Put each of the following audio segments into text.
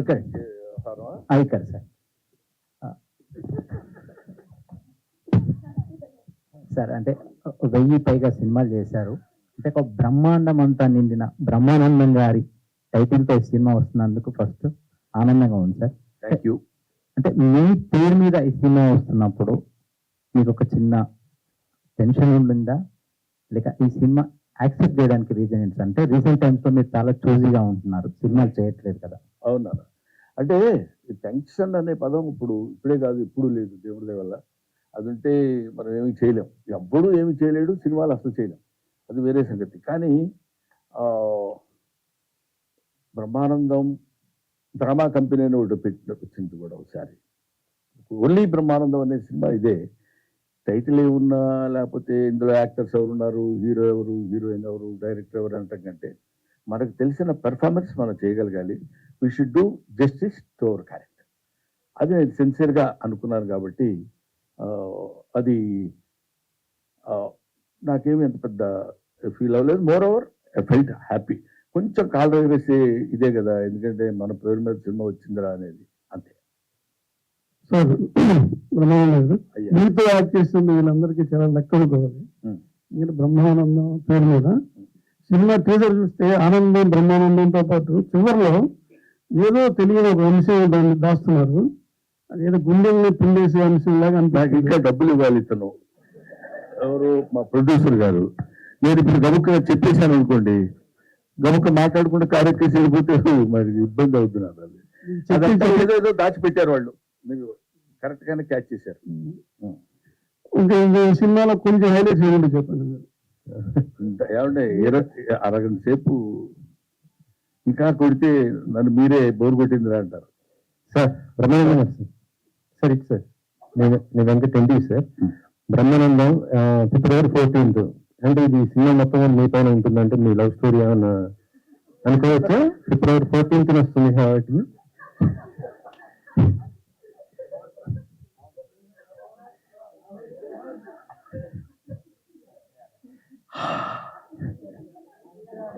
ఇక్కడ ఇక్కడ sir sir అంటే 1000 పైగా సినిమాలు చేశారు. అంటే ఒక బ్రహ్మాండం అంతా నిండిన బ్రహ్మానందం గారి టైటిల్తో సినిమా వస్తున్నందుకు ఫస్ట్ ఆనందంగా ఉంది సార్. Thank you. అంటే మీ పేరు మీద ఈ సినిమా వస్తున్నప్పుడు మీకు ఒక చిన్న టెన్షన్ ఉండిందా, లేక ఈ సినిమా యాక్సెప్ట్ చేయడానికి రీజన్ ఏంటి? అంటే రీసెంట్ టైమ్స్ లో మీరు చాలా చూజీగా ఉంటున్నారు, సినిమాలు చేయట్లేదు కదా. అవునా? అంటే టెన్షన్ అనే పదం ఇప్పుడే కాదు, ఎప్పుడు లేదు, దేవుడి దయ వల్ల. అది ఉంటే మనం ఏమి చేయలేం, ఎవ్వడూ ఏమి చేయలేడు, సినిమాలు అసలు చేయలేం, అది వేరే సంగతి. కానీ బ్రహ్మానందం డ్రామా కంపెనీ అని ఒకటి వచ్చింది కూడా ఒకసారి. ఓన్లీ బ్రహ్మానందం అనే సినిమా ఇదే. టైటిల్ ఏమున్నా, లేకపోతే ఇందులో యాక్టర్స్ ఎవరున్నారు, హీరో ఎవరు, హీరోయిన్ ఎవరు, డైరెక్టర్ ఎవరు అనటం కంటే మనకు తెలిసిన పెర్ఫార్మెన్స్ మనం చేయగలగాలి. We should do justice to our character. అది నేను సిన్సియర్గా అనుకున్నాను కాబట్టి అది నాకేమి ఎంత పెద్ద ఫీల్ అవ్వలేదు. More over I felt happy. కొంచెం కాలు వేసే ఇదే కదా, ఎందుకంటే మన పేరు మీద సినిమా వచ్చిందిరా అనేది, అంతే. సార్ బ్రహ్మానందం మీతో యాక్ట్ చేస్తున్న వీళ్ళందరికీ చాలా లెక్క అనుకోవాలి. మీరు బ్రహ్మానందం పేరు మీద సినిమా టీజర్ చూస్తే ఆనందం బ్రహ్మానందంతో పాటు చివరిలో ఏదో తెలియని ఒక అంశం దాన్ని దాస్తున్నారు. అదేదో గుండెల్ని పిండేసే అంశం లాగా నాకు ఇంకా డబ్బులు ఇవ్వాలి ఇతను ఎవరు, మా ప్రొడ్యూసర్ గారు. నేను ఇప్పుడు గబుక్క చెప్పేశాను అనుకోండి, గబుక్క మాట్లాడుకుంటే కార్యక్రమం వెళ్ళిపోతే మరి ఇబ్బంది అవుతున్నారు. అది ఏదో దాచిపెట్టారు వాళ్ళు, మీరు కరెక్ట్ గానే క్యాచ్ చేశారు. ఇంకా సినిమాలో కొంచెం హైలైట్స్ ఏమంటే చెప్పండి మీరు. ఏమంటే అరగంట సేపు ఇంకా కొడితే నన్ను మీరే బోరు కొట్టిందిరా అంటారు. Sir Brahmanandam sir, sir it sir నేను Venkata 20 sir. Brahmanandam February 14th. అంటే ఇది సినిమా మొత్తం మీ పైన ఉంటుందంటే మీ లవ్ స్టోరీ ఏమన్నా అనుకోవచ్చా? February 14th వస్తుంది కాబట్టి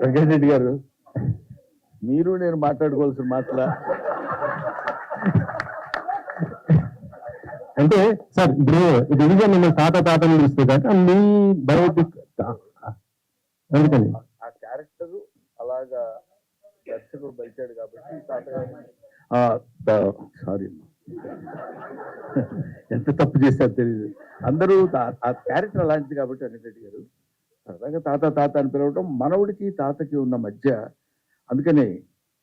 వెంకటరెడ్డి గారు, మీరు నేను మాట్లాడుకోవాల్సిన మాటలా? అంటే సార్ ఇప్పుడు ఇది నేను తాతని చూస్తే కాక మీ బయోపిక్ అందుకని ఆ క్యారెక్టర్ అలాగా దర్శకుడు బయటాడు కాబట్టి సారీ ఎంత తప్పు చేశారు తెలియదు. అందరూ ఆ క్యారెక్టర్ అలాంటిది కాబట్టి వెంకటరెడ్డి గారు సరదాగా తాత అని పిలవటం మనవుడికి తాతకి ఉన్న మధ్య. అందుకనే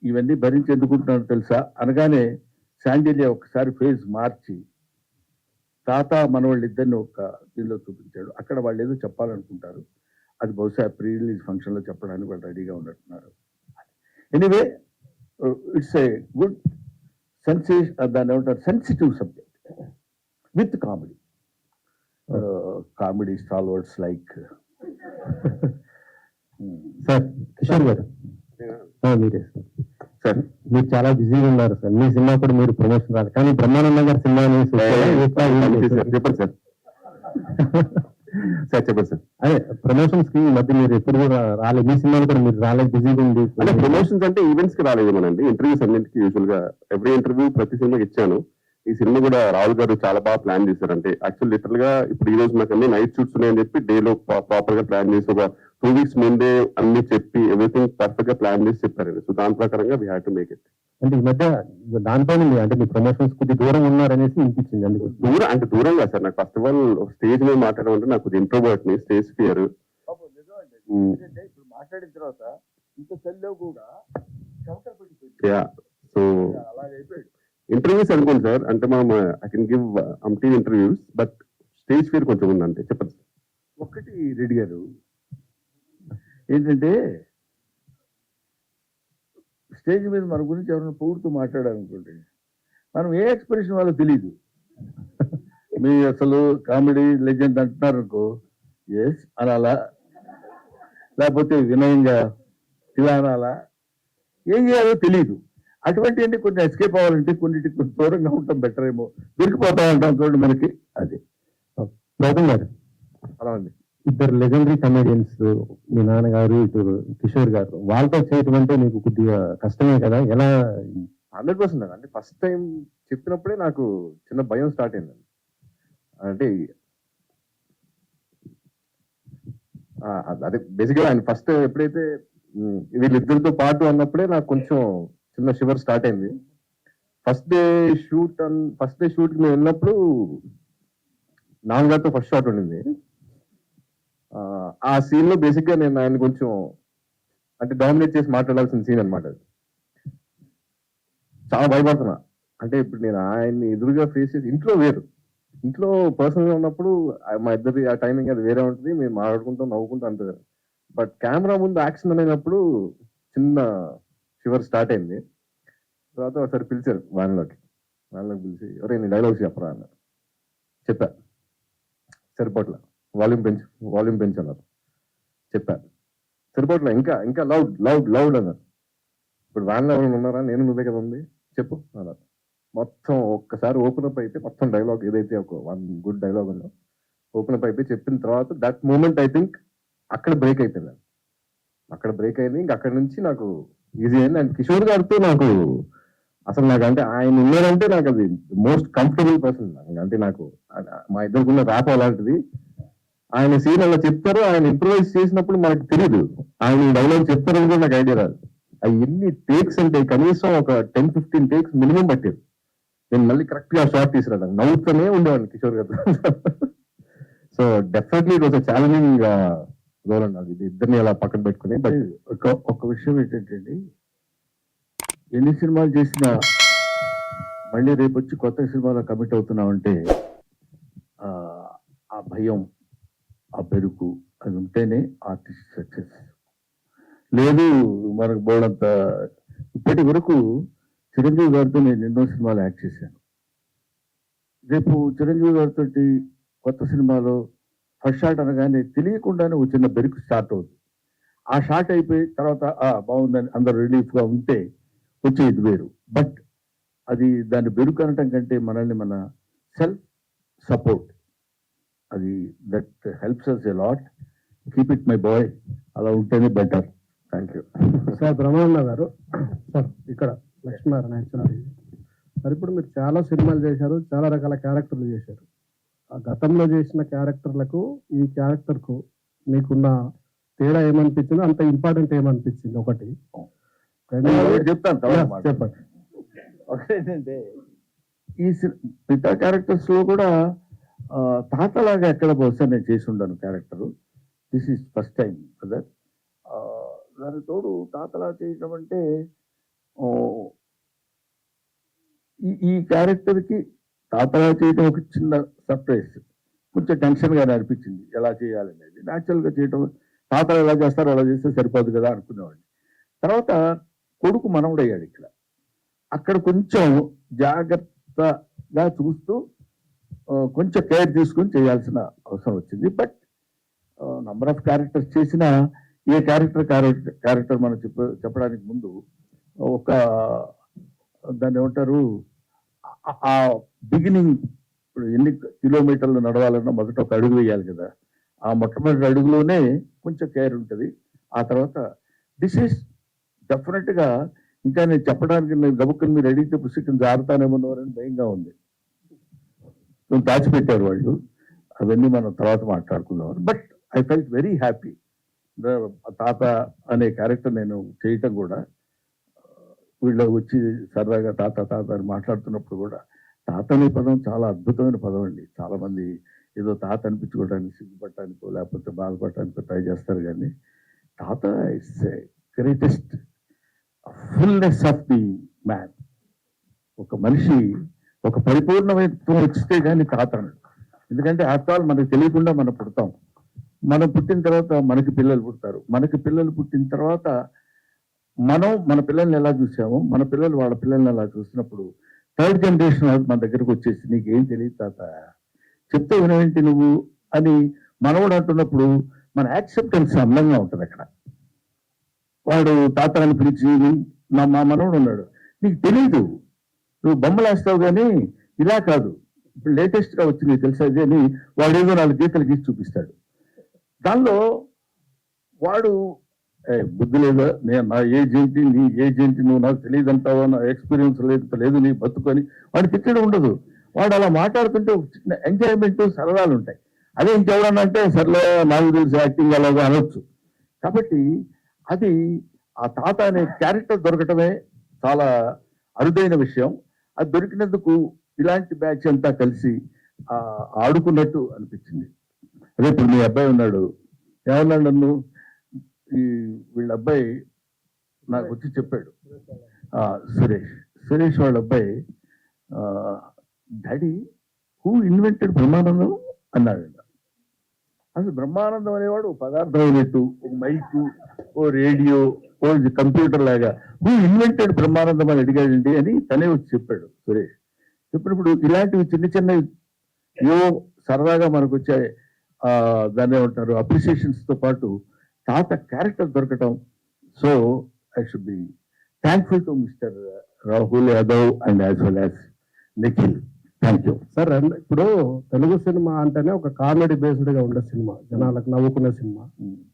ఇవన్నీ భరించి ఎందుకుంటున్నాను తెలుసా? అనగానే శాండిలియా ఒకసారి ఫేజ్ మార్చి తాత మనవాళ్ళు ఇద్దరిని ఒక దీనిలో చూపించాడు. అక్కడ వాళ్ళు ఏదో చెప్పాలనుకుంటారు, అది బహుశా ప్రీ రిలీజ్ ఫంక్షన్లో చెప్పడానికి వాళ్ళు రెడీగా ఉన్నట్టున్నారు. ఎనీవే ఇట్స్ ఏ గుడ్ దాన్ని ఏమంటారు, sensitive subject with comedy. Comedy stalwarts like sir Kishore గారు, మీరే సార్. మీరు చాలా బిజీగా ఉన్నారు సార్. మీ సినిమా కూడా మీరు ప్రమోషన్ రాదు, కానీ బ్రహ్మానందం గారి సినిమా చెప్పండి సార్. సార్ చెప్పండి సార్. అదే ప్రమోషన్స్ కి మధ్య మీరు ఎప్పుడు కూడా రాలేదు, మీ సినిమాలు కూడా మీరు రాలేదు, బిజీగా ఉంది. అంటే ప్రమోషన్స్ అంటే ఈవెంట్స్ కి రాలేదు మనండి, ఇంటర్వ్యూస్ అన్నింటికి యూజువల్ గా ఎవ్రీ ఇంటర్వ్యూ ప్రతి సినిమాకి ఇచ్చాను. ఈ సినిమా కూడా రాహుల్ గారు చాలా బాగా ప్లాన్ చేశారు. అంటే యాక్చువల్ లిటరల్ గా ఇప్పుడు ఈ రోజు నాకు అన్ని నైట్ షూట్స్ ఉన్నాయని చెప్పి డేలో ప్రాపర్ గా ప్లాన్ చేసి ఒక 2 weeks ముందే అన్ని చెప్పి ఎవ్రీథింగ్ పర్ఫెక్ట్ గా ప్లాన్ చేసి చెప్పారండి. సో దాని ప్రకారంగా we have to make it. అంటే ఈ మధ్య దానిపైన అంటే మీ ప్రమోషన్స్ కొద్ది దూరం ఉన్నారనేసి అనిపించింది. అందుకు దూరం కాదు సార్. నాకు ఫస్ట్ ఆఫ్ ఆల్ స్టేజ్ మీద మాట్లాడడం అంటే నాకు ఇంట్రోవర్ట్ ని, స్టేజ్ ఫియర్. ఇప్పుడు మాట్లాడిన తర్వాత ఇంత సెల్లో కూడా సో అలాగైపోయాడు. ఇంటర్వ్యూస్ అనుకోండి సార్, అంటే మనం I can give అంటీన్ interviews, but stage fear కొంచెం ఉంది అంతే. చెప్పండి సార్. ఒకటి రెడ్డి గారు ఏంటంటే, స్టేజ్ మీద మన గురించి ఎవరైనా పొగుడుతూ మాట్లాడాలనుకోండి, మనం ఏ ఎక్స్ప్రెషన్ వాళ్ళకి తెలియదు. మీ అసలు కామెడీ లెజెండ్ అంటున్నారు అనుకో, ఎస్ అనాలా, లేకపోతే వినయంగా ఇలా అనాలా, ఏం చేయాలో తెలియదు. అటువంటి కొంచెం ఎస్కేప్ అవ్వాలంటే కొన్నిటికి కొంచెం దూరంగా ఉండటం బెటర్ ఏమో. దొరికిపోతా ఉంటాం చూడండి మనకి. అది గౌతమ్ గారు, అలా ఉంది. ఇద్దరు లెజెండరీ కమెడియన్స్, మీ నాన్నగారు ఇటు కిషోర్ గారు, వాళ్ళతో చేయటం అంటే మీకు కొద్దిగా కష్టమే కదా? ఎలా 100% అంటే ఫస్ట్ టైం చెప్పినప్పుడే నాకు చిన్న భయం స్టార్ట్ అయిందండి. అంటే అదే బేసిక్గా ఆయన ఫస్ట్ ఎప్పుడైతే వీళ్ళిద్దరితో పాటు అన్నప్పుడే నాకు కొంచెం చిన్న షివర్ స్టార్ట్ అయింది. ఫస్ట్ డే షూట్ మేము వెళ్ళినప్పుడు నాన్నగారితో ఫస్ట్ షాట్ ఉండింది. ఆ సీన్ లో బేసిక్ గా నేను ఆయన కొంచెం అంటే డామినేట్ చేసి మాట్లాడాల్సిన సీన్ అనమాట. చాలా భయపడుతున్నా. అంటే ఇప్పుడు నేను ఆయన్ని ఎదురుగా ఫేస్ చేసి ఇంట్లో వేరు, ఇంట్లో పర్సనల్ గా ఉన్నప్పుడు మా ఇద్దరి ఆ టైమింగ్ అది వేరే ఉంటుంది, మేము మాట్లాడుకుంటాం నవ్వుకుంటాం అంతే. బట్ కెమెరా ముందు యాక్షన్ అనేటప్పుడు చిన్న షివర్ స్టార్ట్ అయింది. తర్వాత ఒకసారి పిలిచారు వాళ్ళలోకి పిలిచి ఎవరే నీ డైలాగ్స్ చెప్పరా అన్నారు. చెప్పా, సరిపోట్ల వాల్యూమ్ పెంచు అన్నారు. చెప్పా, సరిపోట్ల ఇంకా ఇంకా లౌడ్ లౌడ్ లౌడ్ అన్నారు. ఇప్పుడు వ్యాన్లో ఎవరైనా ఉన్నారా, నేను నువ్వే కదా ఉంది చెప్పు అన్నారు. మొత్తం ఒక్కసారి ఓపెన్ అప్ అయితే మొత్తం డైలాగ్ ఏదైతే ఒక 1 గుడ్ డైలాగ్ ఉందో ఓపెన్ అప్ అయిపోయి చెప్పిన తర్వాత దట్ మూమెంట్ ఐ థింక్ అక్కడ బ్రేక్ అయిపోయింది. ఇంకా అక్కడ నుంచి నాకు ఈజీ అయింది. అండ్ కిషోర్ గారితో నాకు అసలు నాకు అంటే ఆయన ఉన్నారంటే నాకు అది మోస్ట్ కంఫర్టబుల్ పర్సన్. అంటే నాకు మా ఇద్దరికున్న ర్యాప్ అలాంటిది. ఆయన సీన్ అలా చెప్తారు, ఆయన ఇంప్రూవైజ్ చేసినప్పుడు మనకు తెలియదు ఆయన డైలాగ్ చెప్తారని కూడా నాకు ఐడియా రాదు. అవి ఎన్ని టేక్స్ అంటే కనీసం ఒక 10-15 టేక్స్ మినిమం పట్టేది. నేను మళ్ళీ కరెక్ట్ గా షార్ట్ తీసుకురాను, నవ్వుతూనే ఉండేవాడిని కిషోర్ గారు. So definitely it was challenging role అండి. అది ఇద్దరిని అలా పక్కన పెట్టుకుని. బట్ ఒక విషయం ఏంటంటే ఎన్ని సినిమాలు చేసినా మళ్ళీ రేపు వచ్చి కొత్త సినిమాలో కమిట్ అవుతున్నామంటే ఆ భయం, ఆ బెరుకు అది ఉంటేనే ఆర్టిస్ట్ సక్సెస్. లేదు మనకు బోర్డంత. ఇప్పటి వరకు చిరంజీవి గారితో నేను ఎన్నో సినిమాలు యాక్ట్ చేశాను. రేపు చిరంజీవి గారితో కొత్త సినిమాలో ఫస్ట్ షాట్ అనగానే తెలియకుండానే ఒక చిన్న బెరుకు స్టార్ట్ అవుతుంది. ఆ షాట్ అయిపోయి తర్వాత బాగుందని అందరు రిలీఫ్గా ఉంటే వచ్చేది వేరు. బట్ అది దాన్ని బెరుకు అనటం కంటే మనల్ని మన సెల్ఫ్ సపోర్ట్, అది that helps us a lot. Keep it my boy, అలా ఉంటేనే better. Thank you sir. Brahmananda గారు సార్, ఇక్కడ లక్ష్మీనారాయణ సార్, ఇప్పుడు మీరు చాలా సినిమాలు చేశారు, చాలా రకాల క్యారెక్టర్లు చేశారు. ఆ గతంలో చేసిన క్యారెక్టర్లకు ఈ క్యారెక్టర్కు మీకున్న తేడా ఏమనిపించింది, అంత ఇంపార్టెంట్ ఏమనిపించింది? ఒకటి చెప్తాను తర్వాత చెప్పండి. ఒకటేంటంటే ఈ మిగతా క్యారెక్టర్స్ లో కూడా తాతలాగా ఎక్కడ బహుశా నేను చేసి ఉండను character. This is first time brother. దాని తోడు తాతలా చేయటం అంటే ఈ క్యారెక్టర్కి తాతలా చేయటం ఒక చిన్న సర్ప్రైజ్. కొంచెం టెన్షన్గా అనిపించింది ఎలా చేయాలనేది. న్యాచురల్గా చేయటం, తాతలు ఎలా చేస్తారో అలా చేస్తే సరిపోదు కదా అనుకునేవాడిని. తర్వాత కొడుకు మనవడయ్యాడు ఇక్కడ. అక్కడ కొంచెం జాగ్రత్తగా చూస్తూ కొంచెం కేర్ తీసుకొని చేయాల్సిన అవసరం వచ్చింది. బట్ నంబర్ ఆఫ్ క్యారెక్టర్స్ చేసిన ఏ క్యారెక్టర్ మనం చెప్పడానికి ముందు ఒక దాన్ని ఏమంటారు, ఆ బిగినింగ్. ఇప్పుడు ఎన్ని కిలోమీటర్లు నడవాలన్నా మొదట ఒక అడుగు వేయాలి కదా. ఆ మొట్టమొదటి అడుగులోనే కొంచెం కేర్ ఉంటుంది. ఆ తర్వాత దిస్ ఈస్ డెఫినెట్గా ఇంకా నేను చెప్పడానికి నేను గబుక్కుని మీరు అడిగితే పుస్తకం జారుతానేమోనని భయంగా ఉంది. దాచిపెట్టారు వాళ్ళు, అవన్నీ మనం తర్వాత మాట్లాడుకుందాం. But I felt very happy. తాత అనే క్యారెక్టర్ నేను చేయటం కూడా, వీళ్ళు వచ్చి సరదాగా తాత తాత అని మాట్లాడుతున్నప్పుడు కూడా, తాత అనే పదం చాలా అద్భుతమైన పదం అండి. చాలా మంది ఏదో తాత అనిపించుకోవడానికి సిగ్గుపడటానికో లేకపోతే బాధపడటానికో ట్రై చేస్తారు, కానీ తాత it's greatest fullness of the man. ఒక మనిషి ఒక పరిపూర్ణమైనత్వం వచ్చితే కానీ తాత అన్నాడు. ఎందుకంటే ఆఫ్టర్ ఆల్ మనకు తెలియకుండా మనం పుడతాం. మనం పుట్టిన తర్వాత మనకి పిల్లలు పుడతారు. మనకి పిల్లలు పుట్టిన తర్వాత మనం మన పిల్లల్ని ఎలా చూసామో మన పిల్లలు వాళ్ళ పిల్లల్ని ఎలా చూసినప్పుడు థర్డ్ జనరేషన్ మన దగ్గరకు వచ్చేసి నీకేం తెలియదు తాత, చెప్తే వినవేంటి నువ్వు అని మనవడు అంటున్నప్పుడు మన యాక్సెప్టెన్స్ అందంగా ఉంటుంది. అక్కడ వాడు తాత అని పిలిచి మా మనవడు ఉన్నాడు, నీకు తెలీదు, నువ్వు బొమ్మలు వేస్తావు కానీ ఇలా కాదు, ఇప్పుడు లేటెస్ట్ గా వచ్చింది తెలుసా ఇది అని వాడు ఏదో 4 గీతలు గీసి చూపిస్తాడు. దానిలో వాడు బుద్ధి లేదా, నేను నా ఏజ్ ఏంటి, నీ ఏజ్ ఏంటి, నువ్వు నాకు తెలియదు అంటావా, నా ఎక్స్పీరియన్స్ లేదు నీ బతుకొని వాడు తిట్టడం ఉండదు. వాడు అలా మాట్లాడుతుంటే ఒక చిన్న ఎంజాయ్మెంట్, సరదాలు ఉంటాయి. అదే ఇంకెవరన్నా అంటే సర్లే నాకు తెలిసి యాక్టింగ్ అలాగా అనొచ్చు. కాబట్టి అది ఆ తాత అనే క్యారెక్టర్ దొరకటమే చాలా అరుదైన విషయం. అది దొరికినందుకు ఇలాంటి బ్యాచ్ అంతా కలిసి ఆడుకున్నట్టు అనిపించింది. అదే ఇప్పుడు మీ అబ్బాయి ఉన్నాడు, ఏమన్నాడు నన్ను, వీళ్ళ అబ్బాయి నాకు వచ్చి చెప్పాడు, సురేష్ వాళ్ళ అబ్బాయి, డాడీ హూ ఇన్వెంటెడ్ బ్రహ్మానందం అన్నాడు. అసలు బ్రహ్మానందం అనేవాడు ఒక పదార్థం అయినట్టు, ఒక మైకు, ఓ రేడియో, ఓ కంప్యూటర్ లాగా హూ ఇన్వెంటెడ్ బ్రహ్మానందం అని అడిగాడండి అని తనే వచ్చి చెప్పాడు సురేష్. చెప్పినప్పుడు ఇలాంటివి చిన్న చిన్నవి ఏవో సరదాగా మనకు వచ్చే దాన్ని ఏమంటారు అప్రిసియేషన్స్ తో పాటు తాత క్యారెక్టర్ దొరకటం. So I should be thankful to mister Rahul Yadav and as well as Nikhil. Thank you sir. ఇప్పుడు తెలుగు సినిమా అంటేనే ఒక కామెడీ బేస్డ్ గా ఉండే సినిమా, జనాలకు నవ్వుకునే సినిమా.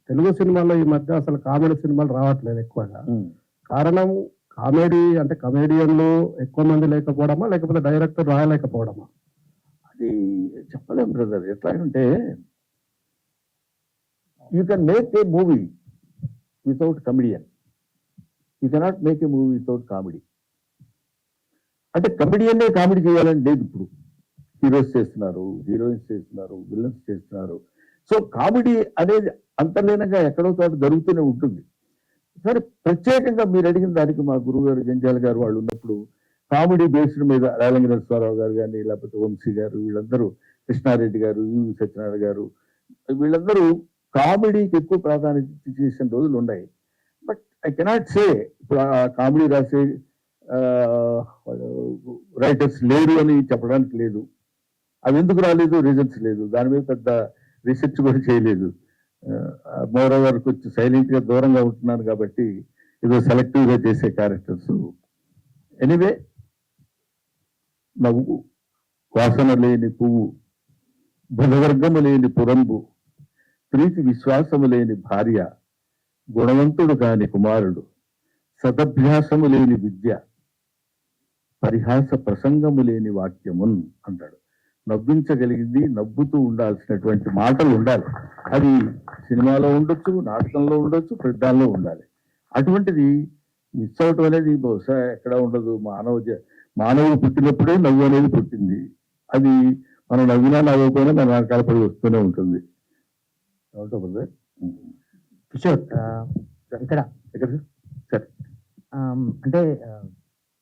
తెలుగు సినిమాలో ఈ మధ్య అసలు కామెడీ సినిమాలు రావట్లేదు ఎక్కువగా. కారణం కామెడీ అంటే కమెడియన్లు ఎక్కువ మంది లేకపోవడమా, లేకపోతే డైరెక్టర్ రాయలేకపోవడమా? అది చెప్పలేం బ్రదర్. ఎట్లాగంటే you can make a movie without comedian, you cannot make a movie without comedy. అంటే కమెడియన్నే కామెడీ చేయాలని లేదు. ఇప్పుడు హీరోస్ చేస్తున్నారు, హీరోయిన్స్ చేస్తున్నారు, విలన్స్ చేస్తున్నారు. సో కామెడీ అనేది అంతర్లీనంగా ఎక్కడో చోట జరుగుతూనే ఉంటుంది. సరే, ప్రత్యేకంగా మీరు అడిగిన దానికి మా గురువు గారు జంజాల గారు వాళ్ళు ఉన్నప్పుడు కామెడీ బేస్డ్ మీద రేలంగి నరసింహారావు గారు కానీ, లేకపోతే వంశీ గారు, వీళ్ళందరూ, కృష్ణారెడ్డి గారు, యువి సత్యనారాయణ గారు, వీళ్ళందరూ కామెడీకి ఎక్కువ ప్రాధాన్యత చేసిన రోజులు ఉన్నాయి. బట్ ఐ కెనాట్ సే ఇప్పుడు ఆ కామెడీ రాసే రైటర్స్ లేరు అని చెప్పడానికి లేదు. అవి ఎందుకు రాలేదు, రీజన్స్ లేదు. దాని మీద పెద్ద రీసెర్చ్ కూడా చేయలేదు. మోర్ ఓవర్ కొంచెం సైలెంట్ గా దూరంగా ఉంటున్నాను కాబట్టి ఏదో సెలెక్టివ్ గా చేసే క్యారెక్టర్స్. ఎనీవే, నవ్వు, వాసన లేని పువ్వు, బుధవర్గము లేని పురంబు, ప్రీతి విశ్వాసము లేని భార్య, గుణవంతుడు కాని కుమారుడు, సదభ్యాసము లేని విద్య, పరిహాస ప్రసంగము లేని వాక్యమున్ అంటాడు. నవ్వించగలిగింది, నవ్వుతూ ఉండాల్సినటువంటి మాటలు ఉండాలి. అది సినిమాలో ఉండొచ్చు, నాటకంలో ఉండొచ్చు, ప్రతిదానిలో ఉండాలి. అటువంటిది మిస్ అవటం అనేది బహుశా ఎక్కడ ఉండదు. మానవుడు పుట్టినప్పుడే నవ్వు అనేది పుట్టింది. అది మనం నవ్వినా నవ్వకపోయినా మన వెనకాల పడి వస్తూనే ఉంటుంది. కిషోర్, ఇక్కడ ఎక్కడ సరే, అంటే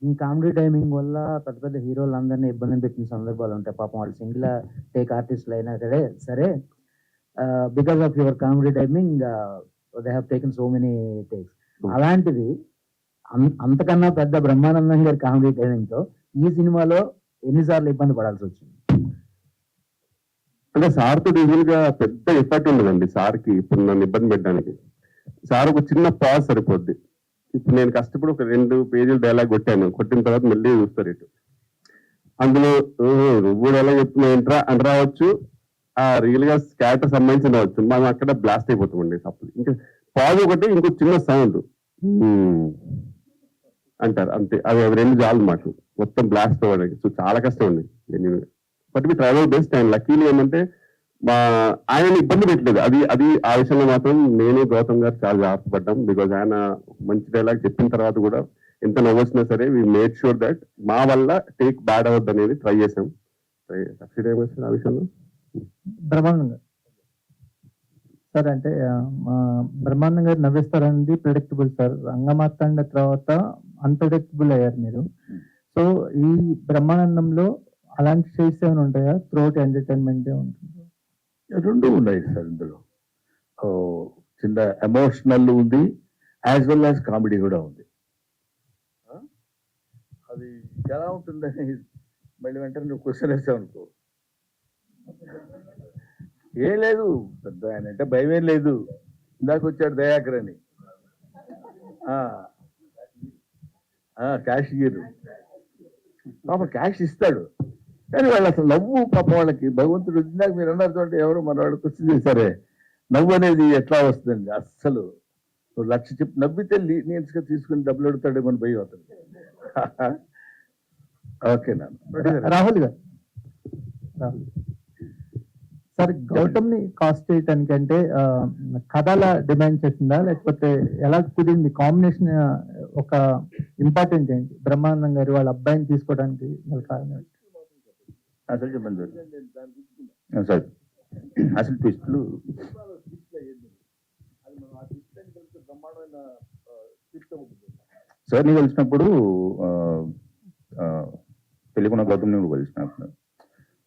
ఈ కామెడీ టైమింగ్ వల్ల పెద్ద పెద్ద హీరోలు అందరినీ ఇబ్బంది పెట్టిన సందర్భాలు ఉంటాయి. పాపం వాళ్ళు సింగిల్ టేక్ ఆర్టిస్టులు అయినా సరే because of your comedy timing they have taken so many takes. అలాంటిది అంతకన్నా పెద్ద బ్రహ్మానందం గారి కామెడీ టైమింగ్ తో ఈ సినిమాలో ఎన్నిసార్లు ఇబ్బంది పడాల్సి వచ్చింది? అంటే సార్తో యూజువల్ గా పెద్ద ఎఫర్ట్ ఉండదండి సార్కి ఇప్పుడు నన్ను ఇబ్బంది పెట్టడానికి. సార్ ఒక చిన్న పాజ్ సరిపోద్ది. ఇప్పుడు నేను కష్టపడి ఒక 2 పేజీలు డైలాగ్ కొట్టిన తర్వాత మళ్ళీ చూస్తారు ఇటు. అందులో నువ్వు డైలాగ్ చెప్తున్నావు ఏంట్రా అని రావచ్చు, ఆ రియల్ గా క్యారెక్టర్ సంబంధించిన రావచ్చు. మనం అక్కడ బ్లాస్ట్ అయిపోతామండి సప్పుడు. ఇంకా పాజ్ ఒకటి, ఇంకో చిన్న సౌండ్ అంటారు అంతే. అవి 2 జాలు మాటలు మొత్తం బ్లాస్ట్ అవ్వడానికి. సో చాలా కష్టం అండి. But me tribal best. And luckily ఏంటంటే ఆయన ఇబ్బంది పెట్టలేదు. అది ఆ విషయంలో మాత్రం నేను గౌతమ్ గారు చాలా జాగ్రత్త పడ్డాం. బికాజ్ ఆయన మంచి డైలాగ్ చెప్పిన తర్వాత కూడా ఎంత నవ్వొచ్చినా సరే వి మేడ్ షూర్ దట్ మా వల్ల టేక్ బ్యాడ్ అవ్వద్దు అనేది ట్రై చేసాం. సక్సీడ్ అయిపోయింది ఆ విషయంలో. బ్రహ్మానందం గారు సార్, అంటే బ్రహ్మానందం గారు నవ్విస్తారండి, ప్రిడిక్టబుల్ సార్. రంగమార్తాండ తర్వాత అన్ప్రిడిక్టబుల్ అయ్యారు మీరు. సో ఈ బ్రహ్మానందంలో అలాంటి షేడ్స్ ఏమైనా ఉంటాయా? త్రూఅవుట్ ఎంటర్టైన్మెంట్ ఉంటుంది? 2 ఉన్నాయి సార్ ఇందులో. చిన్న ఎమోషనల్ ఉంది, యాజ్ వెల్ యాజ్ కామెడీ కూడా ఉంది. అది ఎలా ఉంటుందని మళ్ళీ వెంటనే నువ్వు క్వశ్చన్ వేసావు అనుకో. ఏం లేదు, పెద్ద ఆయన అంటే భయం ఏం లేదు. ఇందాక వచ్చాడు దయాకర్ అని, క్యాష్ ఇయ్యరు పాప, క్యాష్ ఇస్తాడు కానీ వాళ్ళు అసలు నవ్వు పాప వాళ్ళకి భగవంతుడు. ఇందాక మీరు అన్నారు చూడండి, ఎవరు మనవాడు క్వశ్చన్ చేశారే, నవ్వు అనేది ఎట్లా వస్తుందండి? అస్సలు నువ్వు లక్ష చెప్పి నవ్వితే లీనియన్స్ గా తీసుకుని డబ్బులు అడుగుతాడేమని భయం అవుతుంది. ఓకే నాన్న. రాహుల్ గారు, రాహుల్ సార్, గౌతమ్ ని కాస్ట్ చేయటానికి అంటే కథల డిమాండ్ చేసిందా, లేకపోతే ఎలా కుదిరింది కాంబినేషన్? ఒక ఇంపార్టెంట్ ఏంటి బ్రహ్మానందం గారు వాళ్ళ అబ్బాయిని తీసుకోవడానికి గల కారణం ఏంటి? అసలు చెప్పండి సార్. సార్ అసలు ట్విస్ట్లు సార్ని కలిసినప్పుడు తెలియకుండా గౌతమ్ని కూడా కలిసినప్పుడు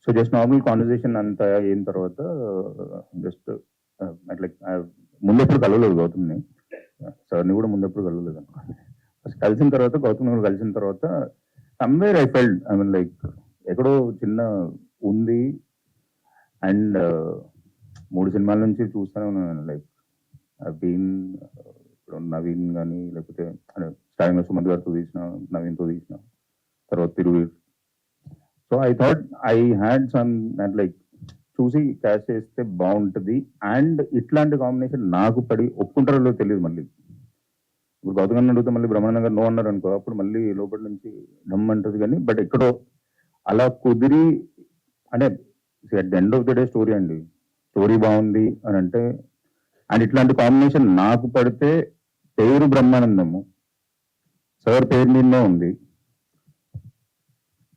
సో జస్ట్ నార్మల్ కాన్వర్సేషన్ అంతా అయిన తర్వాత జస్ట్ లైక్ ముందెప్పుడు కలవలేదు గౌతమ్ని, సార్ని కూడా ముందెప్పుడు కలవలేదు అనుకోండి. ఫస్ట్ కలిసిన తర్వాత గౌతమ్ని కూడా కలిసిన తర్వాత somewhere I felt I mean like ఎక్కడో చిన్న ఉంది. అండ్ 3 సినిమాల నుంచి చూస్తూనే ఉన్నాను. లైక్ బీన్ ఇప్పుడు నవీన్ కానీ లేకపోతే స్టార్టింగ్ లో సుమంత్ గారితో తీసిన, నవీన్తో తీసిన, తర్వాత Thiruveer. So I thought I had some like చూసి క్యాష్ చేస్తే బాగుంటుంది. అండ్ ఇట్లాంటి కాంబినేషన్ నాకు పడి ఒప్పుకుంటారో తెలియదు. మళ్ళీ ఇప్పుడు గౌతమ్ గారిని అడిగితే మళ్ళీ బ్రహ్మానందం గారు నో అన్నారు అనుకో, అప్పుడు మళ్ళీ లోపల నుంచి డమ్ అంటుంది. కానీ బట్ ఎక్కడో అలా కుదిరి అంటే at the end of the day story అండి, స్టోరీ బాగుంది అని అంటే. అండ్ ఇట్లాంటి కాంబినేషన్ నాకు పడితే పేరు బ్రహ్మానందము, సార్ పేరు మీదనే ఉంది.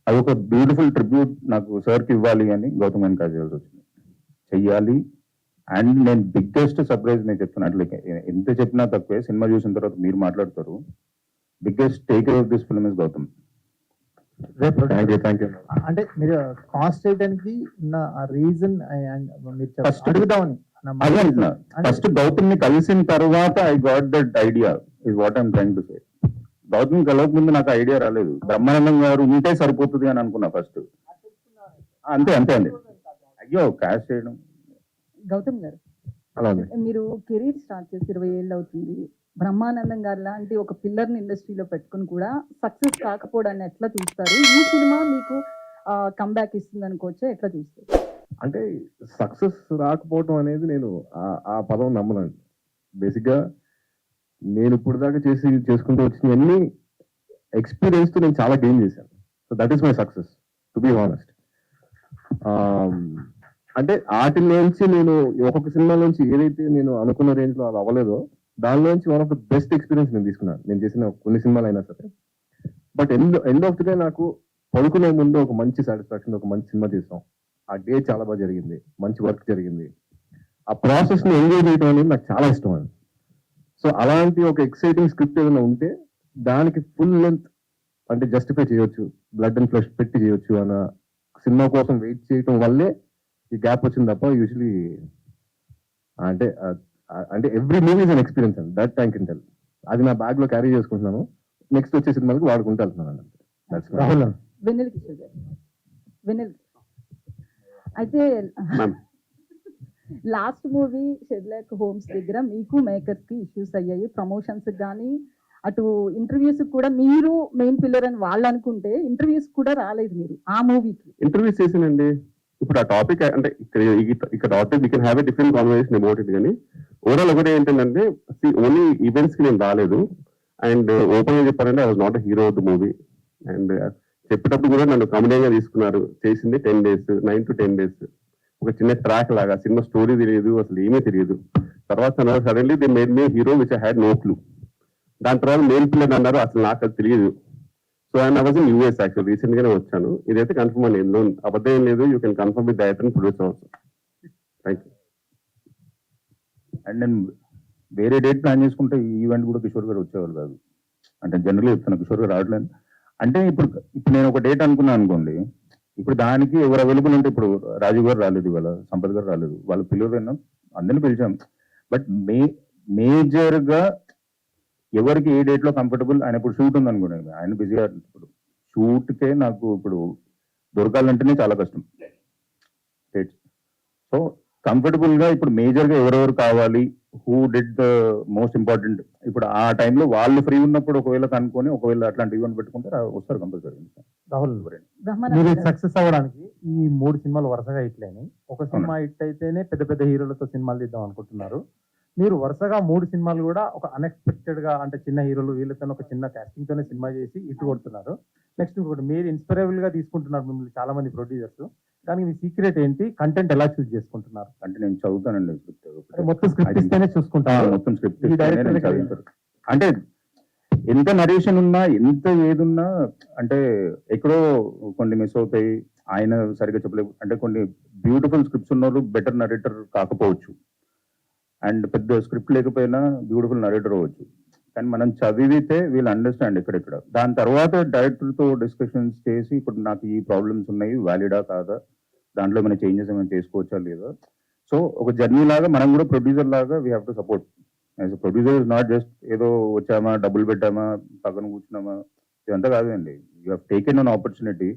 అది ఒక బ్యూటిఫుల్ ట్రిబ్యూట్ నాకు సార్కి ఇవ్వాలి అని గౌతమ్ గారిని కాల్ చేయాల్సి వచ్చింది, చెయ్యాలి. అండ్ నేను బిగ్గెస్ట్ సర్ప్రైజ్ నేను చెప్తున్నా, అట్లా ఎంత చెప్పినా తక్కువే. సినిమా చూసిన తర్వాత మీరు మాట్లాడతారు. Biggest take off this film is Gautam. Thank you. అంటే మీరు కాస్ట్ చేయడానికి ఉన్న రీజన్ First- అడుగుదామని అదే అంటున్నా, ఫస్ట్ గౌతమ్ ని కలిసిన తర్వాత I got that idea is what I'm trying to say. Gautam కలవక ముందు నాకు ఐడియా రాలేదు. బ్రహ్మానందం గారు ఉంటే సరిపోతుంది అని అనుకున్నా ఫస్ట్. అంతే అంతే అండి. అయ్యో క్యాష్ చేయడం. గౌతమ్ గారు, అలాగే మీరు కెరీర్ స్టార్ట్ చేసి 20 ఏళ్ళు అవుతుంది. బ్రహ్మానందం గారు లాంటి ఒక పిల్లర్ ని ఇండస్ట్రీలో పెట్టుకుని కూడా సక్సెస్ కాకపోవడాన్ని ఎట్లా చూస్తారు? ఈ సినిమా మీకు కంబ్యాక్ ఇస్తుంది అనుకోవచ్చా, ఎట్లా చూస్తారు? అంటే సక్సెస్ రాకపోవటం అనేది నేను ఆ పదం నమ్మనండి. బేసిక్ గా నేను ఇప్పుడు దాకా చేసుకుంటూ వచ్చినవన్నీ ఎక్స్పీరియన్స్ తో నేను చాలా గెయిన్ చేశాను. So that is my success, to be honest. అంటే వాటిలోంచి నేను ఒక్కొక్క సినిమా నుంచి ఏదైతే నేను అనుకున్న రేంజ్ లో అది అవ్వలేదో దానిలోంచి one of the best experience నేను తీసుకున్నాను, నేను చేసిన కొన్ని సినిమాలు అయినా సరే. But end of the day నాకు పడుకునే ముందు ఒక మంచి సాటిస్ఫాక్షన్, ఒక మంచి సినిమా చేసాం, ఆ డే చాలా బాగా జరిగింది, మంచి వర్క్ జరిగింది, ఆ ప్రాసెస్ ని ఎంజాయ్ చేయడం అనేది నాకు చాలా ఇష్టం అండి. సో అలాంటి ఒక ఎక్సైటింగ్ స్క్రిప్ట్ ఏదైనా ఉంటే దానికి ఫుల్ లెంత్ అంటే జస్టిఫై చేయొచ్చు, బ్లడ్ అండ్ ఫ్లెష్ పెట్టి చేయొచ్చు అన్న సినిమా కోసం వెయిట్ చేయడం వల్లే ఈ గ్యాప్ వచ్చింది తప్ప యూజువలీ అంటే అంటే every movie is an experience అండి, దట్ థ్యాంక్ యూ టెల్. అది నా బ్యాగ్ లో క్యారీ చేసుకుంటున్నాను, నెక్స్ట్ వచ్చే సినిమాలకు వాడుకుంటూ వెళ్తున్నాను అండి. రాహుల్ వెన్నెల కిషోర్ గారు, వెన్నెల అయితే Ma'am. లాస్ట్ మూవీ షెడ్లాక్ హోమ్స్ దగ్గర మీకు మేకర్స్ కి ఇష్యూస్ అయ్యాయి. ప్రమోషన్స్ కానీ అటు ఇంటర్వ్యూస్ కూడా మీరు మెయిన్ పిల్లర్ అని వాళ్ళు అనుకుంటే ఇంటర్వ్యూస్ కూడా రాలేదు మీరు ఆ మూవీకి. ఇంటర్వ్యూస్ చేసానండి. ఇప్పుడు ఆ టాపిక్ అంటే ఇక్కడ topic we can have a different conversation about it. కానీ ఓవరాల్ ఒకటి ఏంటంటే ఓన్లీ ఈవెంట్స్ కి నేను రాలేదు. అండ్ ఓపెన్ గా చెప్పారంటే I was not a hero of the movie. And చెప్పేటప్పుడు కూడా నన్ను కామెడీగా తీసుకున్నారు. చేసింది 10 days, 9 to 10 days. ఒక చిన్న ట్రాక్ లాగా, సినిమా స్టోరీ తెలియదు, అసలు ఏమీ తెలియదు. తర్వాత suddenly they made me hero which I had no clue. దాని తర్వాత మెయిన్ పిల్లర్ అన్నారు, అసలు నాకు అది తెలియదు. So and I was in US actual, recent గానే వచ్చాను. ఇదైతే కన్ఫర్మ్ అని ఎందులో అబద్ధం ఏం లేదు. You can confirm with director and producer also. Thank you. And నేను వేరే డేట్ ప్లాన్ చేసుకుంటే ఈ ఈవెంట్ కూడా కిషోర్ గారు వచ్చేవాళ్ళు కాదు. అంటే జనరల్గా చెప్తాను, కిషోర్ గారు రావట్లేదు. అంటే ఇప్పుడు నేను ఒక డేట్ అనుకున్నాను అనుకోండి, ఇప్పుడు దానికి ఎవరు అవైలబుల్ అంటే ఇప్పుడు రాజు గారు రాలేదు, ఇవాళ సంపత్ గారు రాలేదు, వాళ్ళు పిలవైనా అందరినీ పిలిచాం. బట్ మేజర్ గా ఎవరికి ఏ డేట్ లో కంఫర్టబుల్, ఆయన ఇప్పుడు షూట్ ఉంది అనుకోండి, ఆయన బిజీగా ఇప్పుడు షూట్ కే నాకు ఇప్పుడు దొరకాలంటేనే చాలా కష్టం డేట్స్. సో కంఫర్టబుల్ గా ఇప్పుడు మేజర్ గా ఎవరెవరు కావాలి, who did the most important, ఇప్పుడు ఆ టైంలో వాళ్ళు ఫ్రీ ఉన్నప్పుడు ఒకవేళ కనుక్కొని ఒకవేళ అట్లాంటి ఈవెంట్ పెట్టుకుంటే వస్తారు కంపల్సరీ. రాహుల్ మీరు బ్రహ్మానందం గారు, సక్సెస్ అవ్వడానికి ఈ 3 సినిమాలు వరుసగా హిట్ అయినాయి. ఒక సినిమా హిట్ అయితేనే పెద్ద పెద్ద హీరోలతో సినిమాలు తీద్దాం అనుకుంటున్నారు. మీరు వరుసగా 3 సినిమాలు కూడా ఒక అన్ఎక్స్పెక్టెడ్ గా అంటే చిన్న హీరోలు వీళ్ళతో ఒక చిన్న casting తోనే సినిమా చేసి ఇటు కొడుతున్నారు. నెక్స్ట్ ఇంకోటి మీరు ఇన్స్పైరబుల్ గా తీసుకుంటున్నారు మిమ్మల్ని చాలా మంది ప్రొడ్యూసర్స్. దానికి మీ సీక్రెట్ ఏంటి? కంటెంట్ ఎలా చూస్ చేసుకుంటున్నారు? అంటే నేను చదువుతానండి స్క్రిప్ట్. అంటే మొత్తం స్క్రిప్ట్ ఇస్తేనే చూసుకుంటారు. మొత్తం స్క్రిప్ట్ ఈ డైరెక్టర్ అంటే ఎంత నరేషన్ ఉన్నా ఎంత ఏదున్నా అంటే ఎక్కడో కొన్ని మిస్ అవుతాయి. ఆయన సరిగ్గా చెప్పలేదు. అంటే కొన్ని బ్యూటిఫుల్ స్క్రిప్ట్స్ ఉన్న వాళ్ళు బెటర్ నరేటర్ కాకపోవచ్చు, అండ్ పెద్ద స్క్రిప్ట్ లేకపోయినా బ్యూటిఫుల్ నరేటర్ అవ్వచ్చు. కానీ మనం చదివితే వీళ్ళు అండర్స్టాండ్ ఎక్కడెక్కడ. దాని తర్వాత డైరెక్టర్తో డిస్కషన్స్ చేసి ఇప్పుడు నాకు ఈ ప్రాబ్లమ్స్ ఉన్నాయి, వ్యాలిడా కాదా, దాంట్లో ఏమైనా చేంజెస్ ఏమైనా చేసుకోవచ్చా లేదా. సో ఒక జర్నీ లాగా మనం కూడా ప్రొడ్యూసర్ లాగా we have to support. As a producer is not just ఏదో వచ్చామా డబ్బులు పెట్టామా పక్కన కూర్చున్నామా, ఇదంతా కాదండి. You have taken an opportunity.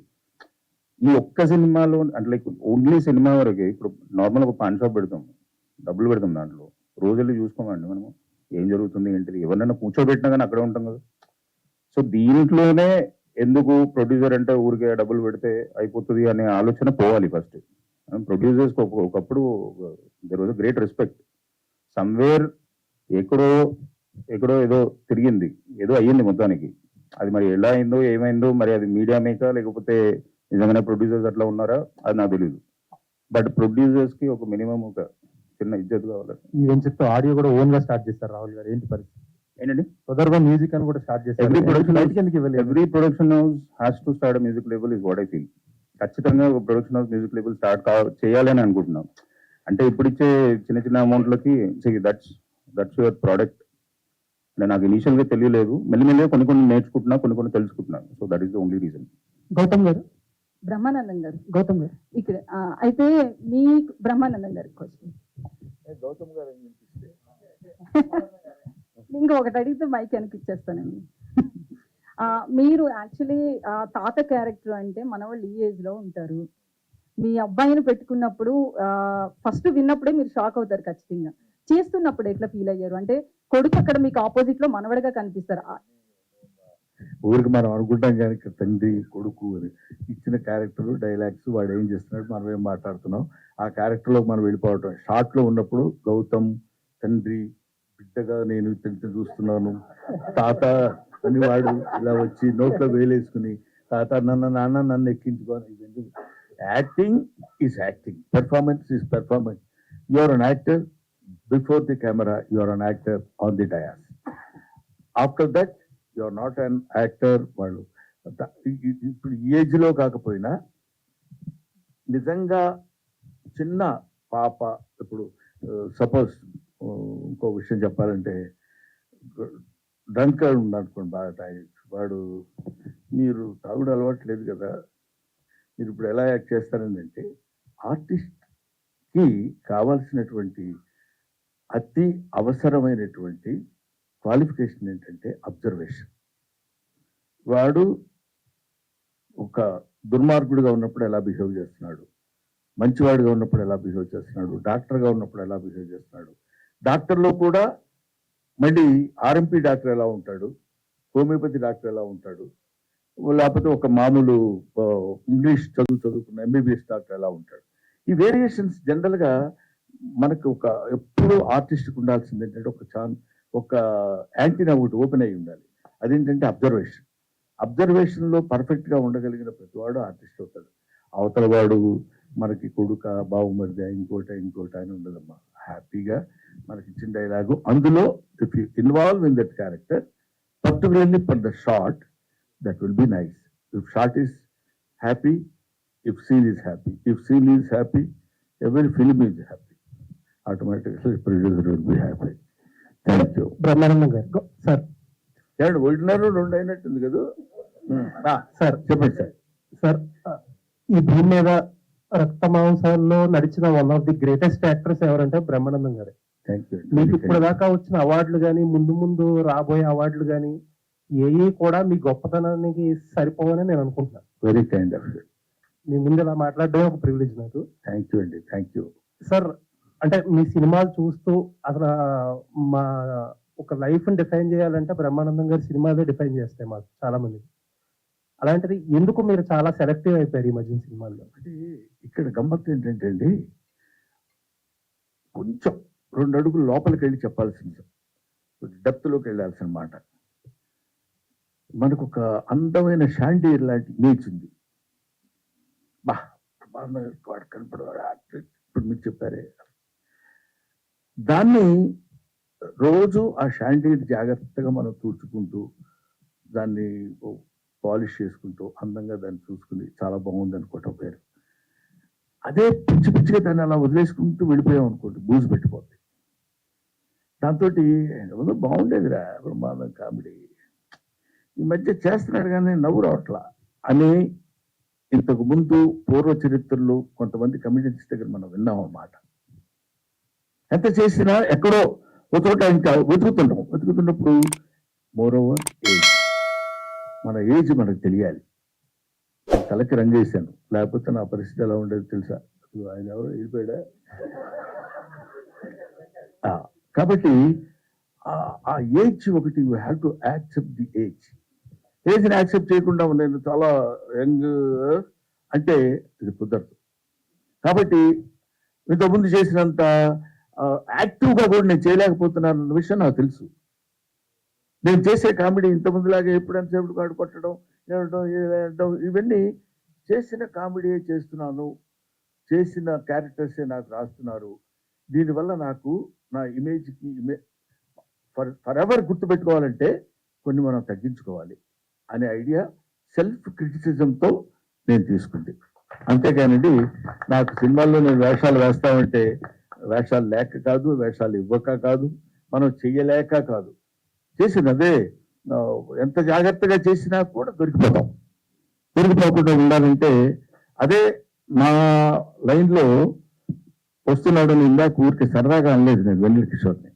ఈ ఒక్క సినిమాలో అంటే లైక్ ఓన్లీ సినిమా వరకే ఇప్పుడు నార్మల్ ఒక పాన్ షాప్ పెడతాం, డబ్బులు పెడతాం, దాంట్లో రోజులు చూసుకోమండి మనము ఏం జరుగుతుంది ఏంటిది. ఎవరినైనా కూర్చోబెట్టినా కానీ అక్కడే ఉంటాం కదా. సో దీంట్లోనే ఎందుకు ప్రొడ్యూసర్ అంటే ఊరికే డబ్బులు పెడితే అయిపోతుంది అనే ఆలోచన పోవాలి ఫస్ట్. ప్రొడ్యూసర్స్ ఒకప్పుడు there was a great respect. Somewhere ఎక్కడో ఎక్కడో ఏదో తిరిగింది, ఏదో అయ్యింది మొత్తానికి. అది మరి ఎలా అయిందో ఏమైందో, మరి అది మీడియా మేకా లేకపోతే నిజంగానే ప్రొడ్యూసర్స్ అట్లా ఉన్నారా అది నాకు తెలియదు. బట్ ప్రొడ్యూసర్స్ కి ఒక మినిమం ఒక చిన్న ఇజ్జత్ కావాలి. ఈ వెంచర్ తో ఆడియో కూడా ఓన్ గా స్టార్ట్ చేస్తారు రాహుల్ గారు. ఏంటి పరిస్థితి? ఏంటండి తొందరగా మ్యూజిక్ అని కూడా స్టార్ట్ చేస్తారు. Every production house has to start music label is what I feel. ఖచ్చితంగా ఒక production house music label start చేయాలని అనుకుంటున్నాం. అంటే ఇప్పుడు ఇచ్చే చిన్న చిన్న అమౌంట్లకి దట్స్ యువర్ ప్రోడక్ట్. అంటే నాకు ఇనీషియల్ గా తెలియలేదు, మెల్లిమెల్లిగా కొన్ని నేర్చుకుంటున్నా, కొన్ని తెలుసుకుంటున్నాను. So that is the only reason. Gautam garu, Brahmanandam గారు గౌతమ్ గారు ఇక్కడ అయితే మీ బ్రహ్మానందం గారి క్వశ్చన్ గౌతమ్ గారు ఇంకొకటి అడిగితే మైక్ అనిపించేస్తానండి. మీరు యాక్చువల్లీ తాత క్యారెక్టర్ అంటే మన వాళ్ళు ఈ ఏజ్ లో ఉంటారు. మీ అబ్బాయిని పెట్టుకున్నప్పుడు ఫస్ట్ విన్నప్పుడే మీరు షాక్ అవుతారు ఖచ్చితంగా. చేస్తున్నప్పుడు ఎట్లా ఫీల్ అయ్యారు? అంటే కొడుకు అక్కడ మీకు ఆపోజిట్ లో మనవడిగా కనిపిస్తారు. ఊరికి మనం అనుకుంటాం కానీ ఇక్కడ తండ్రి కొడుకు అని ఇచ్చిన క్యారెక్టర్ డైలాగ్స్ వాడు ఏం చేస్తున్నాడు, మనం ఏం మాట్లాడుతున్నాం, ఆ క్యారెక్టర్ లో మనం వెళ్ళిపోవటం. షార్ట్ లో ఉన్నప్పుడు గౌతమ్ తండ్రి బిడ్డగా నేను తండ్రి చూస్తున్నాను, తాత అని వాడు ఇలా వచ్చి నోట్లో వేలేసుకుని తాత నన్ను ఎక్కించుకోని. Acting is acting, performance is performance. You are an actor before the camera, you are an actor on the dais. After that you are not an actor. వాళ్ళు ఇప్పుడు ఏజ్ లో కాకపోయినా నిజంగా చిన్న పాప, ఇప్పుడు సపోజ్ ఇంకో విషయం చెప్పాలంటే డ్రంకర్ ఉన్నాడుకోండి, బాగా తాగేసి వాడు, మీరు తాగుడు అలవాటు లేదు కదా, మీరు ఇప్పుడు ఎలా యాక్ట్ చేస్తారని అంటే ఆర్టిస్ట్కి కావాల్సినటువంటి అతి అవసరమైనటువంటి క్వాలిఫికేషన్ ఏంటంటే అబ్జర్వేషన్. వాడు ఒక దుర్మార్గుడిగా ఉన్నప్పుడు ఎలా బిహేవ్ చేస్తున్నాడు, మంచివాడిగా ఉన్నప్పుడు ఎలా బిహేవ్ చేస్తున్నాడు, డాక్టర్గా ఉన్నప్పుడు ఎలా బిహేవ్ చేస్తున్నాడు, డాక్టర్లో కూడా మళ్ళీ ఆర్ఎంపీ డాక్టర్ ఎలా ఉంటాడు, హోమియోపతి డాక్టర్ ఎలా ఉంటాడు, లేకపోతే ఒక మామూలు ఇంగ్లీష్ చదువుకున్న ఎంబీబీఎస్ డాక్టర్ ఎలా ఉంటాడు. ఈ వేరియేషన్స్ జనరల్గా మనకు ఒక ఎప్పుడు ఆర్టిస్ట్కి ఉండాల్సింది ఏంటంటే ఒక యాంటీనా ఒకటి ఓపెన్ అయి ఉండాలి. అదేంటంటే అబ్జర్వేషన్లో పర్ఫెక్ట్గా ఉండగలిగిన ప్రతివాడు ఆర్టిస్ట్ అవుతాడు. అవతల వాడు మనకి కొడుక బావుమరిది ఇంకోట అని ఉండదమ్మా. హ్యాపీగా మనకి ఇచ్చిన డైలాగు అందులో if you involve in that character particularly for the shot, that will be nice. If shot is happy, if scene is happy, if scene is happy, every film is happy, automatically producer will be happy. Thank you. Brahmanandam గారు sir. ఏమండి 1.5 అయినట్టుంది కదా sir, చెప్పండి sir. Sir, ఈ భూమి మీద రక్త మాంసాల్లో నడిచిన one of the greatest actors ఎవరంటే బ్రహ్మానందం గారు. Thank you. మీకు ఇప్పుడు దాకా వచ్చిన అవార్డులు కానీ ముందు రాబోయే అవార్డులు కానీ ఏవి కూడా మీ గొప్పతనానికి సరిపోవని నేను అనుకుంటున్నాను. Very kind of you. మీ ముందు ఇలా మాట్లాడడం ఒక ప్రివిలేజ్ నాకు. థ్యాంక్ యూ అండి, థ్యాంక్ యూ సార్. అంటే మీ సినిమాలు చూస్తూ అసలు మా ఒక లైఫ్ ని డిఫైన్ చేయాలంటే బ్రహ్మానందం గారి సినిమాలే డిఫైన్ చేస్తాయి మాకు చాలా మంది. అలాంటిది ఎందుకు మీరు చాలా సెలెక్టివ్ అయిపోయారు ఈ మధ్య సినిమాల్లో? అంటే ఇక్కడ గమ్మత్తు ఏంటంటే అండి, కొంచెం 2 అడుగులు లోపలికి వెళ్ళి చెప్పాల్సింది, డెప్త్లోకి వెళ్ళాల్సిన మాట. మనకు ఒక అందమైన షాండీర్ లాంటి ఇమేజ్ ఉంది. బా వాడు కనపడవాడు, ఇప్పుడు మీరు చెప్పారే, దాన్ని రోజు ఆ షాండీర్ జాగ్రత్తగా మనం తుడుచుకుంటూ దాన్ని పాలిష్ చేసుకుంటూ అందంగా దాన్ని చూసుకుని చాలా బాగుంది అనుకోవటం పేరు. అదే పిచ్చి పిచ్చిగా దాన్ని అలా వదిలేసుకుంటూ వెళ్ళిపోయాం అనుకోండి, బూజు పెట్టిపోతుంది. దాంతో బాగుండేదిరా బ్రహ్మాండం కామెడీ, ఈ మధ్య చేస్తున్నాడు కానీ నవ్వు రావట్లా అని ఇంతకు ముందు పూర్వ చరిత్రలో కొంతమంది కమిడియన్స్ దగ్గర మనం విన్నాం అన్నమాట. ఎంత చేసినా ఎక్కడో ఒక చోట ఇంకా వెతుకుతున్నప్పుడు మోరోవర్ ఏజ్, మన ఏజ్ మనకు తెలియాలి. తలకి రంగేశాను, లేకపోతే నా పరిస్థితి ఎలా ఉండేది తెలుసా? ఆయన ఎవరో వెళ్ళిపోయాడా? కాబట్టి ఆ ఏజ్ ఒకటి, you have to accept the ఏజ్ని యాక్సెప్ట్ చేయకుండా నేను చాలా యంగ్ అంటే ఇది కుదరదు. కాబట్టి ఇంతకుముందు చేసినంత యాక్టివ్గా కూడా నేను చేయలేకపోతున్నాను అన్న విషయం నాకు తెలుసు. నేను చేసే కామెడీ ఇంతకుముందులాగే ఎప్పుడంతసేపు కాడు కొట్టడం ఏడడం ఇవన్నీ చేసిన కామెడీయే చేస్తున్నాను, చేసిన క్యారెక్టర్సే నాకు రాస్తున్నారు. దీనివల్ల నాకు నా ఇమేజ్కి ఫర్ ఎవర్ గుర్తుపెట్టుకోవాలంటే కొన్ని మనం తగ్గించుకోవాలి అనే ఐడియా సెల్ఫ్ క్రిటిసిజంతో నేను తీసుకుంది. అంతేగానండి నాకు సినిమాల్లో నేను వేషాలు వేస్తామంటే వేషాలు లేక కాదు, వేషాలు ఇవ్వక కాదు, మనం చెయ్యలేక కాదు, చేసినదే ఎంత జాగ్రత్తగా చేసినా కూడా దొరికిపోకుండా ఉండాలంటే అదే మా లైన్లో వస్తున్నాడు. నేను ఇందాక ఊరికి సరదాగా అనలేదు నేను వెన్నెల కిషోర్ని.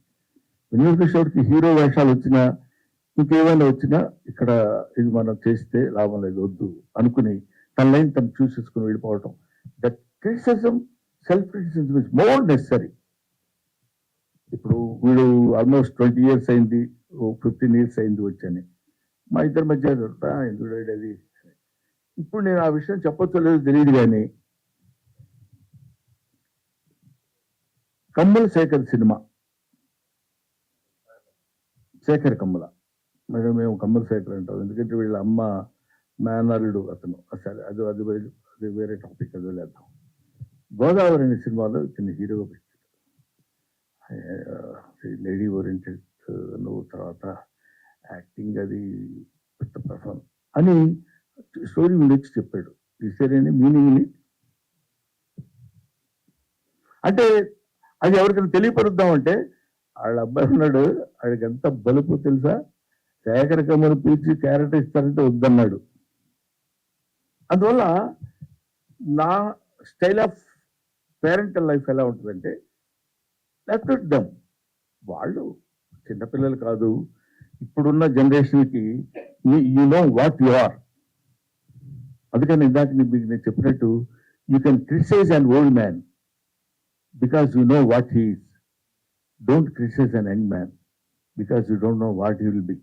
వెన్నెల కిషోర్కి హీరో వేషాలు వచ్చినా ఇంకేమైనా వచ్చినా ఇక్కడ ఇది మనం చేస్తే లాభం లేదు, వద్దు అనుకుని తన లైన్ తను చూసేసుకుని వెళ్ళిపోవటం. That criticism, self criticism is more necessary. ఇప్పుడు వీడు ఆల్మోస్ట్ 20 years అయింది, 15 years అయింది వచ్చని, మా ఇద్దరి మధ్య ఎందుకు అది. ఇప్పుడు నేను ఆ విషయం చెప్పొచ్చో లేదో తెలియదు కానీ కమ్మల శేఖర్ సినిమా, శేఖర్ కమ్మల, మేడం మేము కమ్మల శేఖర్ అంటాం ఎందుకంటే వీళ్ళ అమ్మ మేనల్లుడు అతను. సరే అది అది అది వేరే టాపిక్, అది వదిలేద్దాం. గోదావరి అనే సినిమాలో చిన్న హీరోగా పెట్టాడు. లేడీ ఓరియంటెడ్ నువ్వు, తర్వాత యాక్టింగ్ అది పెద్ద పర్ఫార్మ్ అని స్టోరీ ఉండొచ్చి చెప్పాడు. ఈసారి మీనింగ్ని అంటే అది ఎవరికైనా తెలియపరుద్దామంటే వాళ్ళ అబ్బాయి ఉన్నాడు, వాడికి ఎంత బలుపు తెలుసా, శేఖర్ కమ్మను పిలిచి క్యారెక్టర్ ఇస్తారంటే వద్దన్నాడు. అందువల్ల నా స్టైల్ ఆఫ్ పేరెంటల్ లైఫ్ ఎలా ఉంటుందంటే లెట్ దెమ్, వాళ్ళు చిన్నపిల్లలు కాదు, ఇప్పుడున్న జనరేషన్కి you know what you are. అందుకని ఇందాక మీకు నేను చెప్పినట్టు you can criticise an old man because you know what he is. Don't criticize an young man because you don't know what he will be.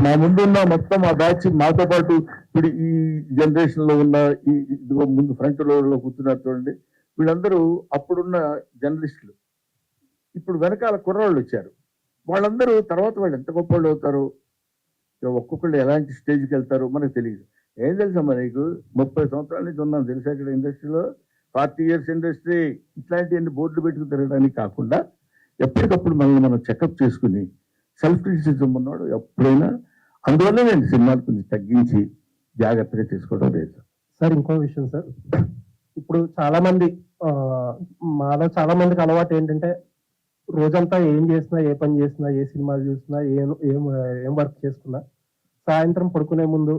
మా ముందున్న మొత్తం ఆ బ్యాచ్ మాతో పాటు ఇప్పుడు ఈ జనరేషన్ లో ఉన్న ఇదిగో ముందు ఫ్రంట్ లో కూర్చున్నారు చూడండి, వీళ్ళందరూ అప్పుడున్న జర్నలిస్టులు. ఇప్పుడు వెనకాల కుర్రాళ్ళు వచ్చారు, వాళ్ళందరూ తర్వాత వాళ్ళు ఎంత గొప్ప వాళ్ళు అవుతారు, ఒక్కొక్కళ్ళు ఎలాంటి స్టేజ్కి వెళ్తారో మనకు తెలియదు. ఏం తెలుసమ్మా నీకు, 30 సంవత్సరాల నుంచి ఉన్నాను తెలుసా ఇక్కడ ఇండస్ట్రీలో, 40 years ఇండస్ట్రీ, ఇట్లాంటివన్నీ బోర్డులు పెట్టుకుని తిరగడానికి కాకుండా ఎప్పటికప్పుడు మనల్ని మనం చెకప్ చేసుకుని సెల్ఫ్ క్రిటిసిజం ఉన్నాడు ఎప్పుడైనా. అందువల్ల నేను సినిమాలు కొంచెం తగ్గించి జాగ్రత్తగా చేసుకోవడం లేదు. సార్ ఇంకో విషయం సార్, ఇప్పుడు చాలా మంది మాలో చాలా మందికి అలవాటు ఏంటంటే రోజంతా ఏం చేసినా, ఏ పని చేసినా, ఏ సినిమాలు చూసినా, ఏం వర్క్ చేసుకున్నా సాయంత్రం పడుకునే ముందు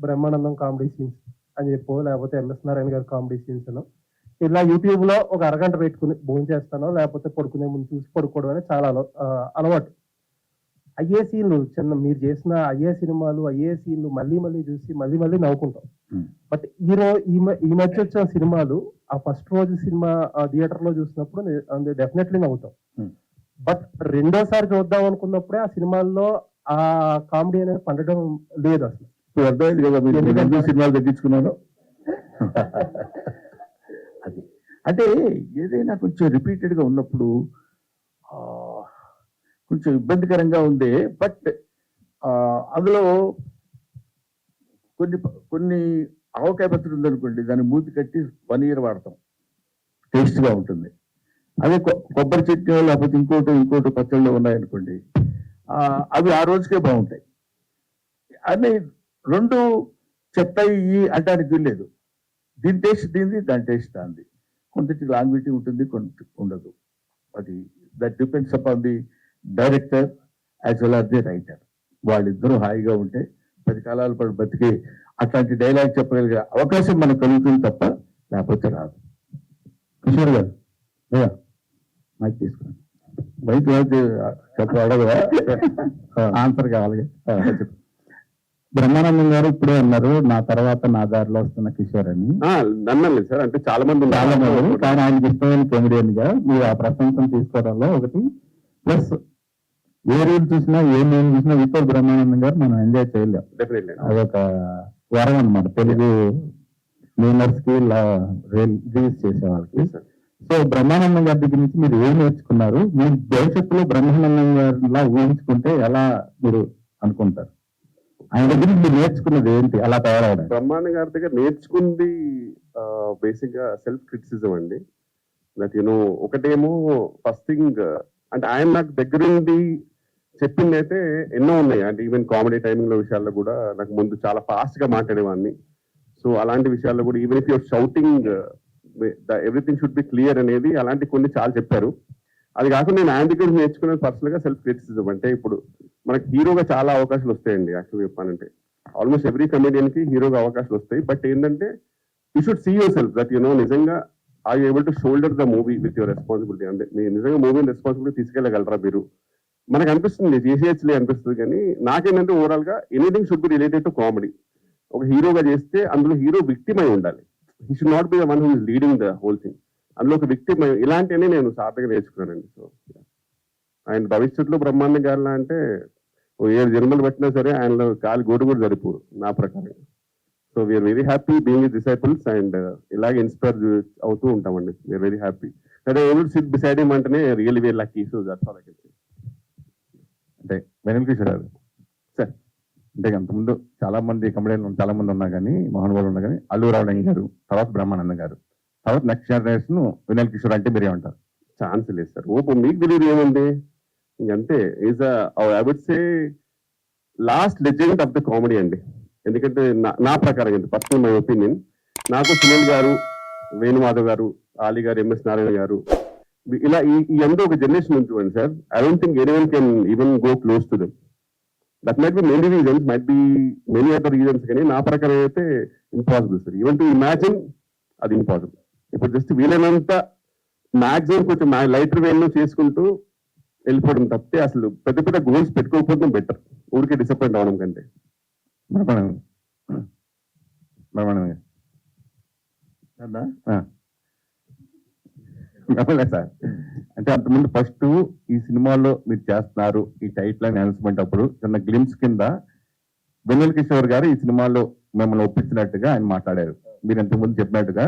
బ్రహ్మానందం కామెడీ సీన్స్ అని చెప్పో, లేకపోతే ఎంఎస్ నారాయణ గారి కామెడీ సీన్స్ అనో ఇలా యూట్యూబ్ లో ఒక అరగంట పెట్టుకుని భోజనం చేస్తానో లేకపోతే పడుకునే ముందు చూసి పడుకోవడం అనేది చాలా అలవాటు. అయ్యే సీన్లు మీరు చేసిన అయ్యే సినిమాలు, అయ్యే సీన్లు మళ్ళీ మళ్ళీ చూసి మళ్ళీ నవ్వుకుంటాం. బట్ ఈ మధ్య వచ్చిన సినిమాలు ఆ ఫస్ట్ రోజు సినిమా థియేటర్ లో చూసినప్పుడు డెఫినెట్లీ నవ్వుతాం. బట్ రెండోసారి చూద్దాం అనుకున్నప్పుడే ఆ సినిమాల్లో ఆ కామెడీ అనేది పండడం లేదు అసలు. అర్థమైంది కదా మీరు సినిమాలు తగ్గించుకున్నాను. అంటే ఏదైనా కొంచెం రిపీటెడ్గా ఉన్నప్పుడు ఆ, కొంచెం ఇబ్బందికరంగా ఉంది. బట్ అందులో కొన్ని ఆవకాయ పచ్చడి ఉందనుకోండి, దాన్ని మూతి కట్టి 1 year వాడతాం, టేస్ట్గా ఉంటుంది. అదే కొబ్బరి చట్నీ లేకపోతే ఇంకోటి పచ్చళ్ళు ఉన్నాయనుకోండి, అవి ఆ రోజుకే బాగుంటాయి. అన్నీ రెండు చెత్త ఇవి అంటానికి వీల్లేదు. దీని టేస్ట్ దీనిది, దాని టేస్ట్ దానిది. కొంతటి లాంగ్విటీ ఉంటుంది, కొంత ఉండదు. అది that depends upon the director as well as the writer. వాళ్ళిద్దరూ హాయిగా ఉంటే 10 కాలాల పాటు బతికి అట్లాంటి డైలాగ్ చెప్పగలిగే అవకాశం మనకు కలుగుతుంది తప్ప లేకపోతే రాదు. కిషోర్ గారు అయ్యా మైక్ తీసుకోండి. బయట చెప్పగలరా? ఆన్సర్ కావాలి. బ్రహ్మానందం గారు ఇప్పుడే అన్నారు నా తర్వాత నా దారిలో వస్తున్న కిషోర్ అని. నన్ను సార్, అంటే చాలా మంది చాలా మంది, కానీ ఆయనకి ఇష్టమైన కమెడియన్ గా మీరు ఆ ప్రశంసను తీసుకోవడంలో ఒకటి ప్లస్ ఏ రీల్ చూసినా ఏ మేము చూసినా వితౌట్ బ్రహ్మానందం గారు మనం ఎంజాయ్ చేయలేం. డెఫినెట్లీ అదొక వరం అన్నమాట తెలుగు మీనర్స్ కి రిలీజ్ చేసే వాళ్ళకి. సో బ్రహ్మానందం గారి దగ్గర నుంచి మీరు ఏం నేర్చుకున్నారు? మీరు భవిష్యత్తులో బ్రహ్మానందం గారిలా ఊహించుకుంటే ఎలా మీరు అనుకుంటారు? ఆయన దగ్గర నుంచి మీరు నేర్చుకున్నది ఏంటి అలా తయారవడం? బ్రహ్మాండ గారి దగ్గర నేర్చుకుంది బేసిక్ గా సెల్ఫ్ క్రిటిసిజం అండి. దట్ ఒకటేమో ఫస్ట్ థింగ్, అంటే ఆయన నాకు దగ్గరుండి చెప్పింది అయితే ఎన్నో ఉన్నాయి. అంటే ఈవెన్ కామెడీ టైమింగ్ లో విషయాల్లో కూడా నాకు ముందు చాలా ఫాస్ట్ గా మాట్లాడేవాడిని. సో అలాంటి విషయాల్లో కూడా even if your shouting everything should be clear అనేది అలాంటి కొన్ని చాలా చెప్పారు. అది కాకుండా నేను ఆయన దగ్గర నేర్చుకునేది పర్సనల్ గా సెల్ఫ్ క్రిటిసిజం. అంటే ఇప్పుడు మనకి హీరోగా చాలా అవకాశాలు వస్తాయండి. యాక్చువల్గా చెప్పాలంటే ఆల్మోస్ట్ ఎవ్రీ కమెడియన్ కి హీరోగా అవకాశాలు వస్తాయి. బట్ ఏంటంటే you should see yourself that నిజంగా are you able to shoulder the movie with your responsibility. అంటే మీరు నిజంగా మూవీని రెస్పాన్సిబిలిటీ తీసుకెళ్ళగలరా మీరు? మనకు అనిపిస్తుంది చేసేయచ్చులే అనిపిస్తుంది, కానీ నాకేంటంటే ఓవరాల్ గా anything should be related to comedy. ఒక హీరోగా చేస్తే అందులో హీరో విక్టిమ్ అయి ఉండాలి. He should not be the one who is leading the whole thing. అందులో ఒక విక్టిమ్ ఇలాంటివన్నీ నేను సార్థగా నేర్చుకున్నానండి. సో ఆయన భవిష్యత్తులో బ్రహ్మాండం గారిలా అంటే 7 జన్మలు పెట్టినా సరే ఆయనలో కాలు గోడు కూడా సరిపోరు నా ప్రకారం. So we're very happy being his disciples and ఇలాగే ఇన్స్పైర్ అవుతూ ఉంటామండి. We're very happy that I able sit beside him అంటేనే really very lucky. So that's all I can say. అంటే వెనల్ కిషోర్ గారు సార్, అంటే అంతకుముందు చాలా మంది కమెడియన్లు చాలా మంది ఉన్నా కానీ మహానుభావులు ఉన్నా కానీ అల్లు రావుడంగి గారు, తర్వాత బ్రహ్మానందం గారు, తర్వాత నెక్స్ట్ జనరేషన్ వెనల్ కిషోర్ అంటే మీరు ఏమంటారు? ఛాన్స్ లేదు సార్. ఓపు మీకు తెలియదు ఏముంది, ఇంకంతే. Is I would say last legend of the comedy అండి. ఎందుకంటే నా ప్రకారం అండి, పర్సనల్ మై ఒపీనియన్, నాకు సునీల్ గారు, వేణుమాధవ్ గారు, ఆలీ గారు, ఎంఎస్ నారాయణ గారు, ఇలా ఈ అందరూ ఒక జనరేషన్ ఉంటుందండి sir. I don't think anyone can even go close to them. That might be many reasons, might be many other reasons, కానీ నా ప్రకారం అయితే impossible sir. Even to imagine అది ఇంపాసిబుల్. ఇప్పుడు జస్ట్ వీలైనంత మ్యాక్సిమం కొంచెం లైటర్ వేల్లో చేసుకుంటూ వెళ్ళిపోవడం తప్పితే అసలు పెద్ద పెద్ద గోల్స్ పెట్టుకోకపోవడం బెటర్, ఊరికే డిసప్పాయింట్ అవడం కంటే. సార్, అంటే అంతకుముందు ఫస్ట్ ఈ సినిమాలో మీరు చేస్తున్నారు ఈ టైటిల్ అనౌన్స్మెంట్ అప్పుడు చిన్న గ్లిమ్స్ కింద వెన్నెల కిషోర్ గారు ఈ సినిమాలో మిమ్మల్ని ఒప్పించినట్టుగా ఆయన మాట్లాడారు. మీరు ఇంతకుముందు చెప్పినట్టుగా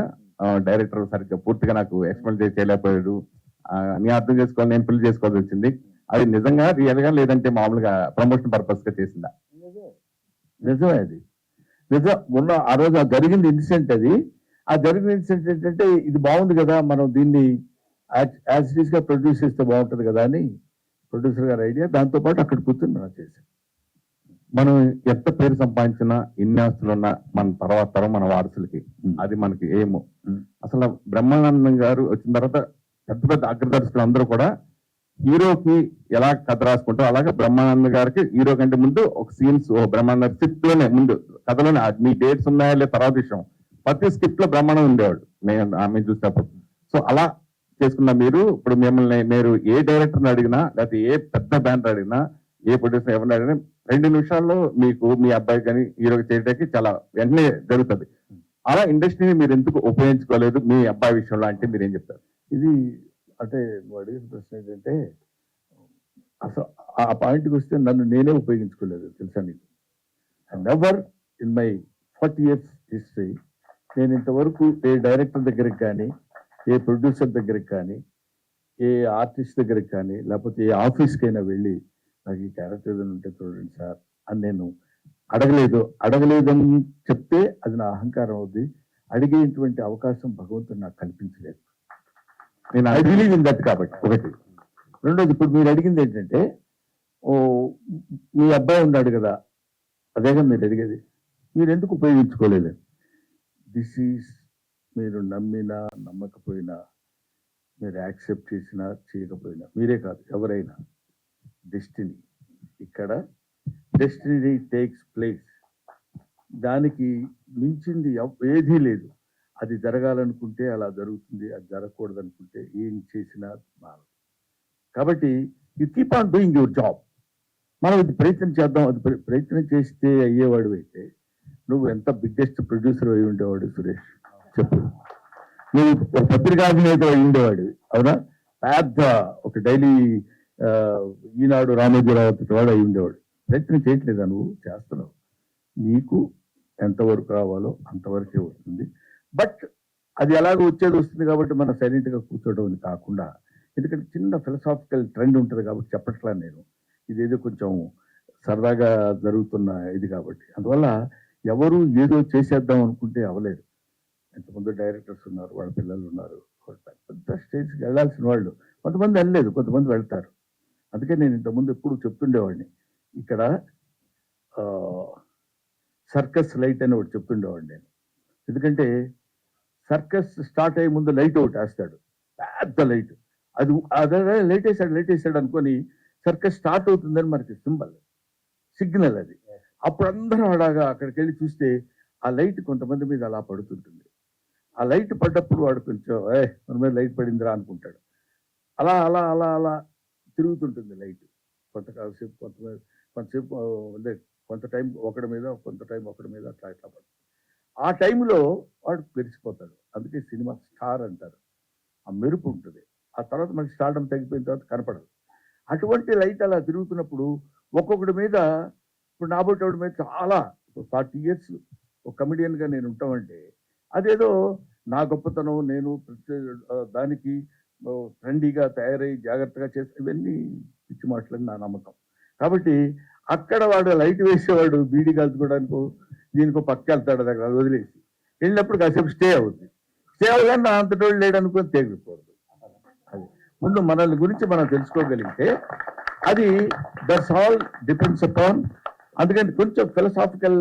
డైరెక్టర్ సరిగ్గా పూర్తిగా నాకు ఎక్స్ప్లెయిన్ చేయలేకపోయాడు, నేను అర్థం చేసుకోవాలి, నేను పెళ్లి చేసుకోవాల్సి వచ్చింది. అది నిజంగా రియల్ గా లేదంటే మామూలుగా ప్రమోషన్ పర్పస్ గా చేసిందా? నిజమే, అది నిజం. మొన్న ఆ రోజు ఆ జరిగింది ఇన్సిడెంట్, అది ఆ జరిగిన ఇన్సిడెంట్ ఏంటంటే ఇది బాగుంది కదా, మనం దీన్ని యాజ్ ఇట్ ఈస్ గా ప్రొడ్యూస్ చేస్తే బాగుంటుంది కదా అని ప్రొడ్యూసర్ గారి ఐడియా. దాంతో పాటు అక్కడ కూర్చొని మనం చేసాం. మనం ఎంత పేరు సంపాదించినా ఎన్ని ఆస్తులున్నా మన తర్వాత తరం మన వారసులకి అది మనకి ఏమో. అసలు బ్రహ్మానందం గారు వచ్చిన తర్వాత పెద్ద పెద్ద అగ్రదర్శకులు అందరూ కూడా హీరోకి ఎలా కథ రాసుకుంటారో అలాగే బ్రహ్మానంద గారికి హీరో కంటే ముందు ఒక సీన్స్ బ్రహ్మానంద స్క్రిప్ట్ లోనే ముందు కథలోనే మీ డేట్స్ ఉన్నాయా లేదా తర్వాత విషయం, ప్రతి స్క్రిప్ట్ లో బ్రహ్మాండం ఉండేవాడు నేను ఆమె చూసినప్పుడు. సో అలా చేసుకున్న మీరు ఇప్పుడు మిమ్మల్ని మీరు ఏ డైరెక్టర్ని అడిగినా లేకపోతే ఏ పెద్ద బ్యానర్ అడిగినా ఏ ప్రొడ్యూసర్ ఎవరిని అడిగినా 2 నిమిషాల్లో మీకు మీ అబ్బాయి కానీ హీరోకి చేయడానికి చాలా వెంటనే జరుగుతుంది. అలా ఇండస్ట్రీని మీరు ఎందుకు ఉపయోగించుకోలేదు మీ అబ్బాయి విషయంలో అంటే మీరు ఏం చెప్తారు? ఇది అంటే నువ్వు అడిగిన ప్రశ్న ఏంటంటే అసలు ఆ పాయింట్కి వస్తే నన్ను నేనే ఉపయోగించుకోలేదు తెలుసా నీకు. Never in my 40 years history నేను ఇంతవరకు ఏ డైరెక్టర్ దగ్గరికి కానీ ఏ ప్రొడ్యూసర్ దగ్గరికి కానీ, ఏ ఆర్టిస్ట్ దగ్గరికి కానీ, లేకపోతే ఏ ఆఫీస్కైనా వెళ్ళి నాకు ఈ క్యారెక్టర్ ఏదైనా ఉంటే చూడండి సార్ అని నేను అడగలేదని చెప్తే అది నా అహంకారం అవుద్ది. అడిగేటువంటి అవకాశం భగవంతుడు నాకు కల్పించలేదు. నేను ఐ బిలీవ్ ఇన్ దట్. కాబట్టి ఒకటి. రెండోది, ఇప్పుడు మీరు అడిగింది ఏంటంటే, ఓ మీ అబ్బాయి ఉన్నాడు కదా, అదేగా మీరు అడిగేది, మీరు ఎందుకు ఉపయోగించుకోలేదు? దిస్ ఈజ్, మీరు నమ్మినా నమ్మకపోయినా, మీరు యాక్సెప్ట్ చేసినా చేయకపోయినా, మీరే కాదు ఎవరైనా, డెస్టినీ. ఇక్కడ డెస్టినీ టేక్స్ ప్లేస్. దానికి మించింది ఏదీ లేదు. అది జరగాలనుకుంటే అలా జరుగుతుంది, అది జరగకూడదు అనుకుంటే ఏం చేసినా మారదు. కాబట్టి you keep on doing your job. మనం ఇది ప్రయత్నం చేద్దాం. అది ప్రయత్నం చేస్తే అయ్యేవాడు అయితే నువ్వు ఎంత బిగ్గెస్ట్ ప్రొడ్యూసర్ అయి ఉండేవాడు సురేష్, చెప్పు. నువ్వు ఒక పత్రికాధినేత అయి ఉండేవాడు, అవునా? పెద్ద ఒక డైలీ ఈనాడు రామోజీరావు వాడు అయి ఉండేవాడు. ప్రయత్నం చేయట్లేదా? నువ్వు చేస్తున్నావు. నీకు ఎంతవరకు రావాలో అంతవరకే వస్తుంది. బట్ అది ఎలాగో వచ్చేది వస్తుంది కాబట్టి మనం సైలెంట్గా కూర్చోవడం అని కాకుండా, ఎందుకంటే చిన్న ఫిలసాఫికల్ ట్రెండ్ ఉంటుంది కాబట్టి చెప్పట్లా నేను. ఇదేదో కొంచెం సరదాగా జరుగుతున్న ఇది కాబట్టి, అందువల్ల ఎవరు ఏదో చేసేద్దాం అనుకుంటే అవ్వలేదు. ఎంతమంది డైరెక్టర్స్ ఉన్నారు, వాళ్ళ పిల్లలు ఉన్నారు, పెద్ద స్టేజ్కి వెళ్ళాల్సిన వాళ్ళు. కొంతమంది వెళ్ళలేదు, కొంతమంది వెళ్తారు. అందుకే నేను ఇంతకుముందు ఎప్పుడు చెప్తుండేవాడిని, ఇక్కడ సర్కస్ లైట్ అని ఒకటి చెప్తుండేవాడిని నేను. ఎందుకంటే సర్కస్ స్టార్ట్ అయ్యే ముందు లైట్ ఒకటి వేస్తాడు, పెద్ద లైట్. అది అదే లైట్ వేసాడు అనుకొని సర్కస్ స్టార్ట్ అవుతుందని మనకి సిగ్నల్ అది. అప్పుడు అందరూ అలాగా అక్కడికి వెళ్ళి చూస్తే ఆ లైట్ కొంతమంది మీద అలా పడుతుంటుంది. ఆ లైట్ పడ్డప్పుడు వాడు కొంచెం మన మీద లైట్ పడిందిరా అనుకుంటాడు. అలా అలా అలా అలా తిరుగుతుంటుంది లైట్. కొంతసేపు కొంతసేపు అదే కొంత టైం ఒకటి మీద, కొంత టైం ఒకటి మీద, అట్లా ఇట్లా పడుతుంది. ఆ టైంలో వాడు మెరిసిపోతాడు. అందుకే సినిమా స్టార్ అంటారు. ఆ మెరుపు ఉంటుంది. ఆ తర్వాత మనకి స్టార్డం తగ్గిపోయిన తర్వాత కనపడదు. అటువంటి లైట్ అలా తిరుగుతున్నప్పుడు ఒక్కొక్కటి మీద, ఇప్పుడు నాబోటోడి మీద చాలా 40 years ఒక కమెడియన్గా నేను ఉంటామంటే అదేదో నా గొప్పతనం, నేను దానికి ట్రెండీగా తయారై జాగ్రత్తగా చేస్తే ఇవన్నీ పిచ్చి మాటలని నా నమ్మకం. కాబట్టి అక్కడ వాడు లైట్ వేసేవాడు బీడీ కాల్చుకోవడానికి దీనికో పక్క వెళ్తాడు, దగ్గర అది వదిలేసి వెళ్ళినప్పుడు కాసేపు స్టే అవుతుంది. స్టే అవగానే నా అంతటోళ్ళు లేడనుకొని తెగిపోకూడదు. అది ముందు మనల్ని గురించి మనం తెలుసుకోగలిగితే అది దట్స్ ఆల్ డిపెండ్స్ అపాన్. అందుకని కొంచెం ఫిలసాఫికల్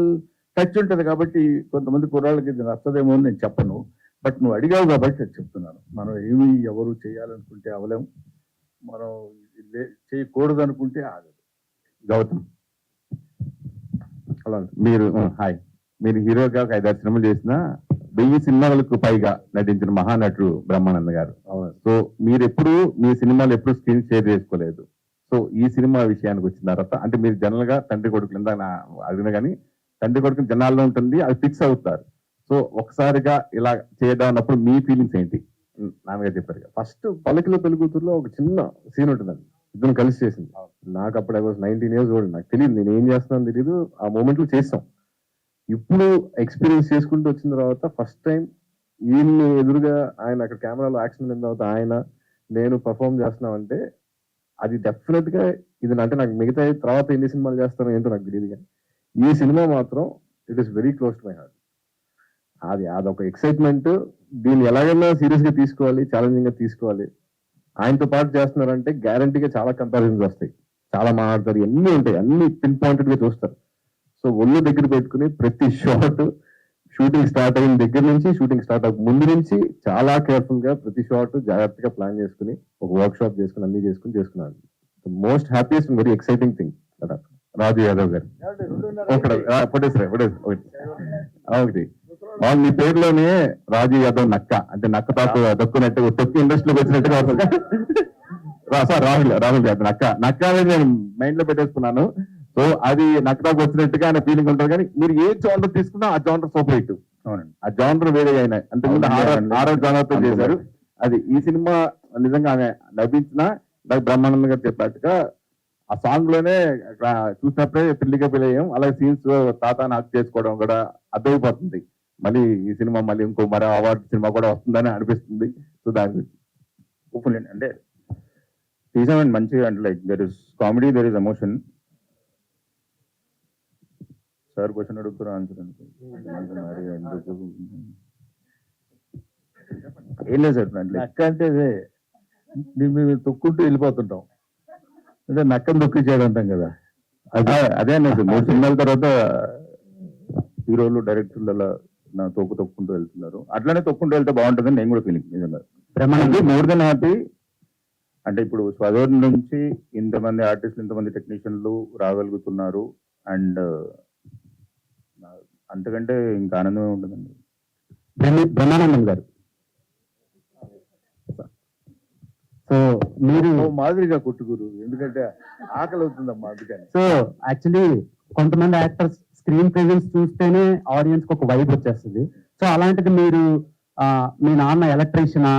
టచ్ ఉంటుంది కాబట్టి కొంతమంది కుర్రాళ్ళకి ఇది నచ్చదేమో అని నేను చెప్పను. బట్ నువ్వు అడిగావు కాబట్టి అది చెప్తున్నాను. మనం ఏమి ఎవరు చేయాలనుకుంటే అవలేం, మనం చేయకూడదు అనుకుంటే ఆగదు. గౌతమ్, అలా మీరు హాయ్, మీరు హీరోగా ఒక 5-6 సినిమాలు చేసిన 1000 సినిమాలకు పైగా నటించిన మహానటుడు బ్రహ్మానంద గారు. సో మీరు ఎప్పుడు మీ సినిమాలు ఎప్పుడు స్క్రీన్ షేర్ చేసుకోలేదు. సో ఈ సినిమా విషయానికి వచ్చిన తర్వాత, అంటే మీరు జనరల్ గా తండ్రి కొడుకులు ఇందా అడిగినా కానీ తండ్రి కొడుకులు జనాల్లో ఉంటుంది, అది ఫిక్స్ అవుతారు. సో ఒకసారిగా ఇలా చేయడం అన్నప్పుడు మీ ఫీలింగ్స్ ఏంటి? నాన్నగారు చెప్పారు కదా, ఫస్ట్ పల్లకిలో పెళ్ళికూతురులో ఒక చిన్న సీన్ ఉంటుందండి, ఇద్దరు కలిసి చేసింది. నాకు అప్పుడు I was 19 years old. నాకు తెలియదు నేను ఏం చేస్తున్నాను తెలియదు. ఆ మూమెంట్ లో చేస్తాం. ఇప్పుడు ఎక్స్పీరియన్స్ చేసుకుంటూ వచ్చిన తర్వాత ఫస్ట్ టైం ఈయన్ని ఎదురుగా ఆయన అక్కడ కెమెరాలో యాక్షన్ అయిన తర్వాత ఆయన నేను పర్ఫామ్ చేస్తున్నామంటే అది డెఫినెట్ గా ఇది అంటే నాకు మిగతా తర్వాత ఎన్ని సినిమాలు చేస్తానో ఏంటో నాకు తెలియదు, కానీ ఈ సినిమా మాత్రం it is very close to my heart. అదొక ఎక్సైట్మెంట్. దీన్ని ఎలాగైనా సీరియస్ గా తీసుకోవాలి, ఛాలెంజింగ్ గా తీసుకోవాలి. ఆయనతో పాటు చేస్తున్నారంటే గ్యారంటీగా చాలా కంపారిజన్స్ వస్తాయి, చాలా మాట్లాడతారు, ఎన్ని ఉంటాయి, అన్ని పిన్ పాయింటెడ్ గా చూస్తారు. సో ఒళ్ళు దగ్గర పెట్టుకుని ప్రతి షాట్ షూటింగ్ స్టార్ట్ అయిన దగ్గర నుంచి షూటింగ్ స్టార్ట్ అవ్వ ముందు నుంచి చాలా కేర్ఫుల్ గా ప్రతి షాట్ జాగ్రత్తగా ప్లాన్ చేసుకుని ఒక వర్క్ షాప్ చేసుకుని అన్ని చేసుకున్నాను. Most happiest very exciting thing. Raju Yadav garu ఒకటి మీ పేరులోనే రాజు యాదవ్ నక్క, అంటే నక్క తాకు దక్కునట్టు తొక్కి ఇండస్ట్రీలోకి వచ్చినట్టుగా సార్ రాహుల్ గారు నక్క అనేది నేను మైండ్ లో పెట్టేసుకున్నాను. సో అది నక్క తాకు వచ్చినట్టుగా ఆయన ఫీలింగ్ ఉంటుంది. కానీ మీరు ఏ జానర్ తీసుకున్నా ఆ జానర్ సూపర్ హిట్. ఆ జానర్ వేరే అయినా అంతకుముందు హారర్ జానర్ తో చేశారు. అది ఈ సినిమా నిజంగా ఆమె నవ్వించిన బ్రహ్మానంద గారు చెప్పినట్టుగా ఆ సాంగ్ లోనే చూసినప్పుడే పెళ్లిగా పెళ్ళయ్యాం. అలాగే సీన్స్ తాత నాకు చేసుకోవడం కూడా అర్థమైపోతుంది. మళ్ళీ ఈ సినిమా మళ్ళీ ఇంకో మరో అవార్డు సినిమా కూడా వస్తుందని అనిపిస్తుంది. సో దాట్ హోప్ఫుల్ అంటే తీసామండి మంచిగా, అంటే like there is comedy, there is emotion. Sir question అడుగుతారు ఆన్సర్ ఏం లేదు సార్. అంటే నక్క అంటే మేము తొక్కుంటూ వెళ్ళిపోతుంటాం, అంటే నక్కను తొక్కి చేయడం అంటాం కదా. అదే అన్నది 3 సినిమాల తర్వాత హీరోలు డైరెక్టర్లు నా తొక్కుంటూ వెళ్తున్నారు. అట్లానే తొక్కుంటూ వెళ్తే బాగుంటుందని నేను కూడా ఫీలింగ్. నిజంగా బ్రహ్మానందం మోర్ దెన్ హ్యాపీ. అంటే ఇప్పుడు స్వదూర్ నుంచి ఇంతమంది ఆర్టిస్టులు, ఇంతమంది టెక్నీషియన్లు రాగలుగుతున్నారు. అండ్ అంతకంటే ఇంకా ఆనందమే ఉంటుందండి. బ్రహ్మానందం గారు, సో మీరు మాదిరిగా కొట్టుకురు, ఎందుకంటే ఆకలి అవుతుందమ్మా అందుకని. సో యాక్చువల్లీ కొంతమంది యాక్టర్స్ స్క్రీన్ ప్రెజెన్స్ చూస్తేనే ఆడియన్స్ కి ఒక వైబ్ వచ్చేస్తుంది. సో అలాంటిది మీరు మీ నాన్న ఎలక్ట్రీషియనా,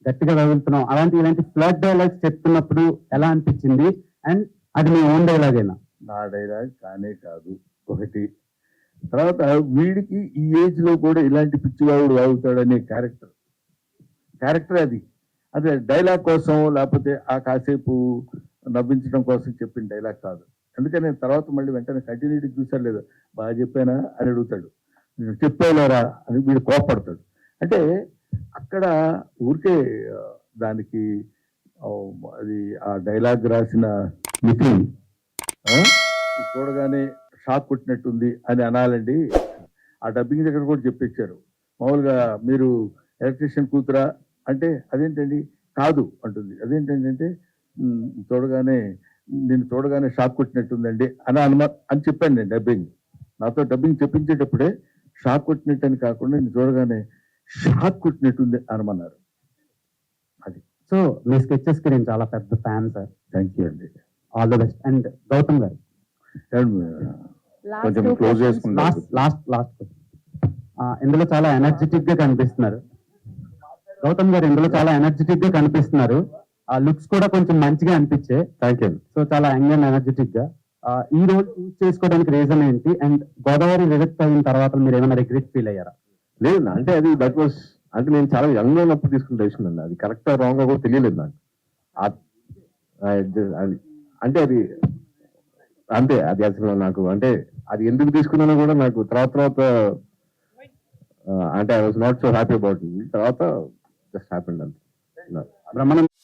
గట్టిగా తగులుతున్నాం, ఇలాంటి ఫ్లడ్ డైలాగ్స్ చెప్తున్నప్పుడు ఎలా అనిపించింది? అండ్ అది మీ ఓన్ డైలాగ్ అయినా? నా డైలాగ్ కానే కాదు ఒకటి. తర్వాత వీడికి ఈ ఏజ్ లో కూడా ఇలాంటి పిచ్చివాడు వాగుతాడనే క్యారెక్టర్ అది. అదే డైలాగ్ కోసం, లేకపోతే ఆ కాసేపు నవ్వించడం కోసం చెప్పిన డైలాగ్ కాదు. అందుకని తర్వాత మళ్ళీ వెంటనే కంటిన్యూటీ చూసాడు లేదు, బాగా చెప్పానా అని అడుగుతాడు, చెప్పేలేరా అని వీడు కోపడతాడు. అంటే అక్కడ ఊరికే దానికి అది ఆ డైలాగ్ రాసిన నిఖిల్ చూడగానే షాక్ కొట్టినట్టుంది అని అనాలండి. ఆ డబ్బింగ్ దగ్గర కూడా చెప్పిచ్చారు. మామూలుగా మీరు ఎలక్ట్రీషియన్ కూతురా అంటే అదేంటండి కాదు అంటుంది. అదేంటండి అంటే నిన్ను చూడగానే షాక్ కొట్టినట్టుందండి అని చెప్పాను నేను డబ్బింగ్. నాతో డబ్బింగ్ చెప్పించేటప్పుడే షాక్ కొట్టినట్టు అని కాకుండా నిన్ను చూడగానే షాక్ కొట్టినట్టుంది అనమన్నారు. అది. సో మీ స్కెచెస్ కి నేను చాలా పెద్ద ఫ్యాన్ సార్. థ్యాంక్ యూ అండి. All the best. And Gautam గారు కొంచెం క్లోజ్ చేసుకుంటారు. లాస్ట్ ఇందులో చాలా ఎనర్జెటిక్ గా కనిపిస్తున్నారు. గౌతమ్ గారు ఇందులో చాలా ఎనర్జెటిక్ గా కనిపిస్తున్నారు. ఆ లుక్స్ కూడా కొంచెం మంచిగా అనిపించే. Thank you. సో చాలా యంగ్ అండ్ ఎనర్జెటిక్ గా ఈ రోల్ చూస్ చేసుకోవడానికి రీజన్ ఏంటి? అండ్ గోదావరి రిజెక్ట్ అయిన తర్వాత మీరు ఏమైనా రిగ్రెట్ ఫీల్ అయ్యారా? లేదు, అంటే అది దట్ వాస్, అంటే నేను చాలా యంగ్ ఉన్నప్పుడు తీసుకున్న డెసిషన్ అండి. అది కరెక్టా రాంగ్ కూడా తెలియలేదు నాకు. అది అంటే అది అంతే. అది అసలు నాకు అంటే అది ఎందుకు తీసుకున్నానో కూడా నాకు తర్వాత అంటే I was not so happy about it. తర్వాత జస్ట్ హ్యాపెండ్ అంతే. బ్రహ్మానందం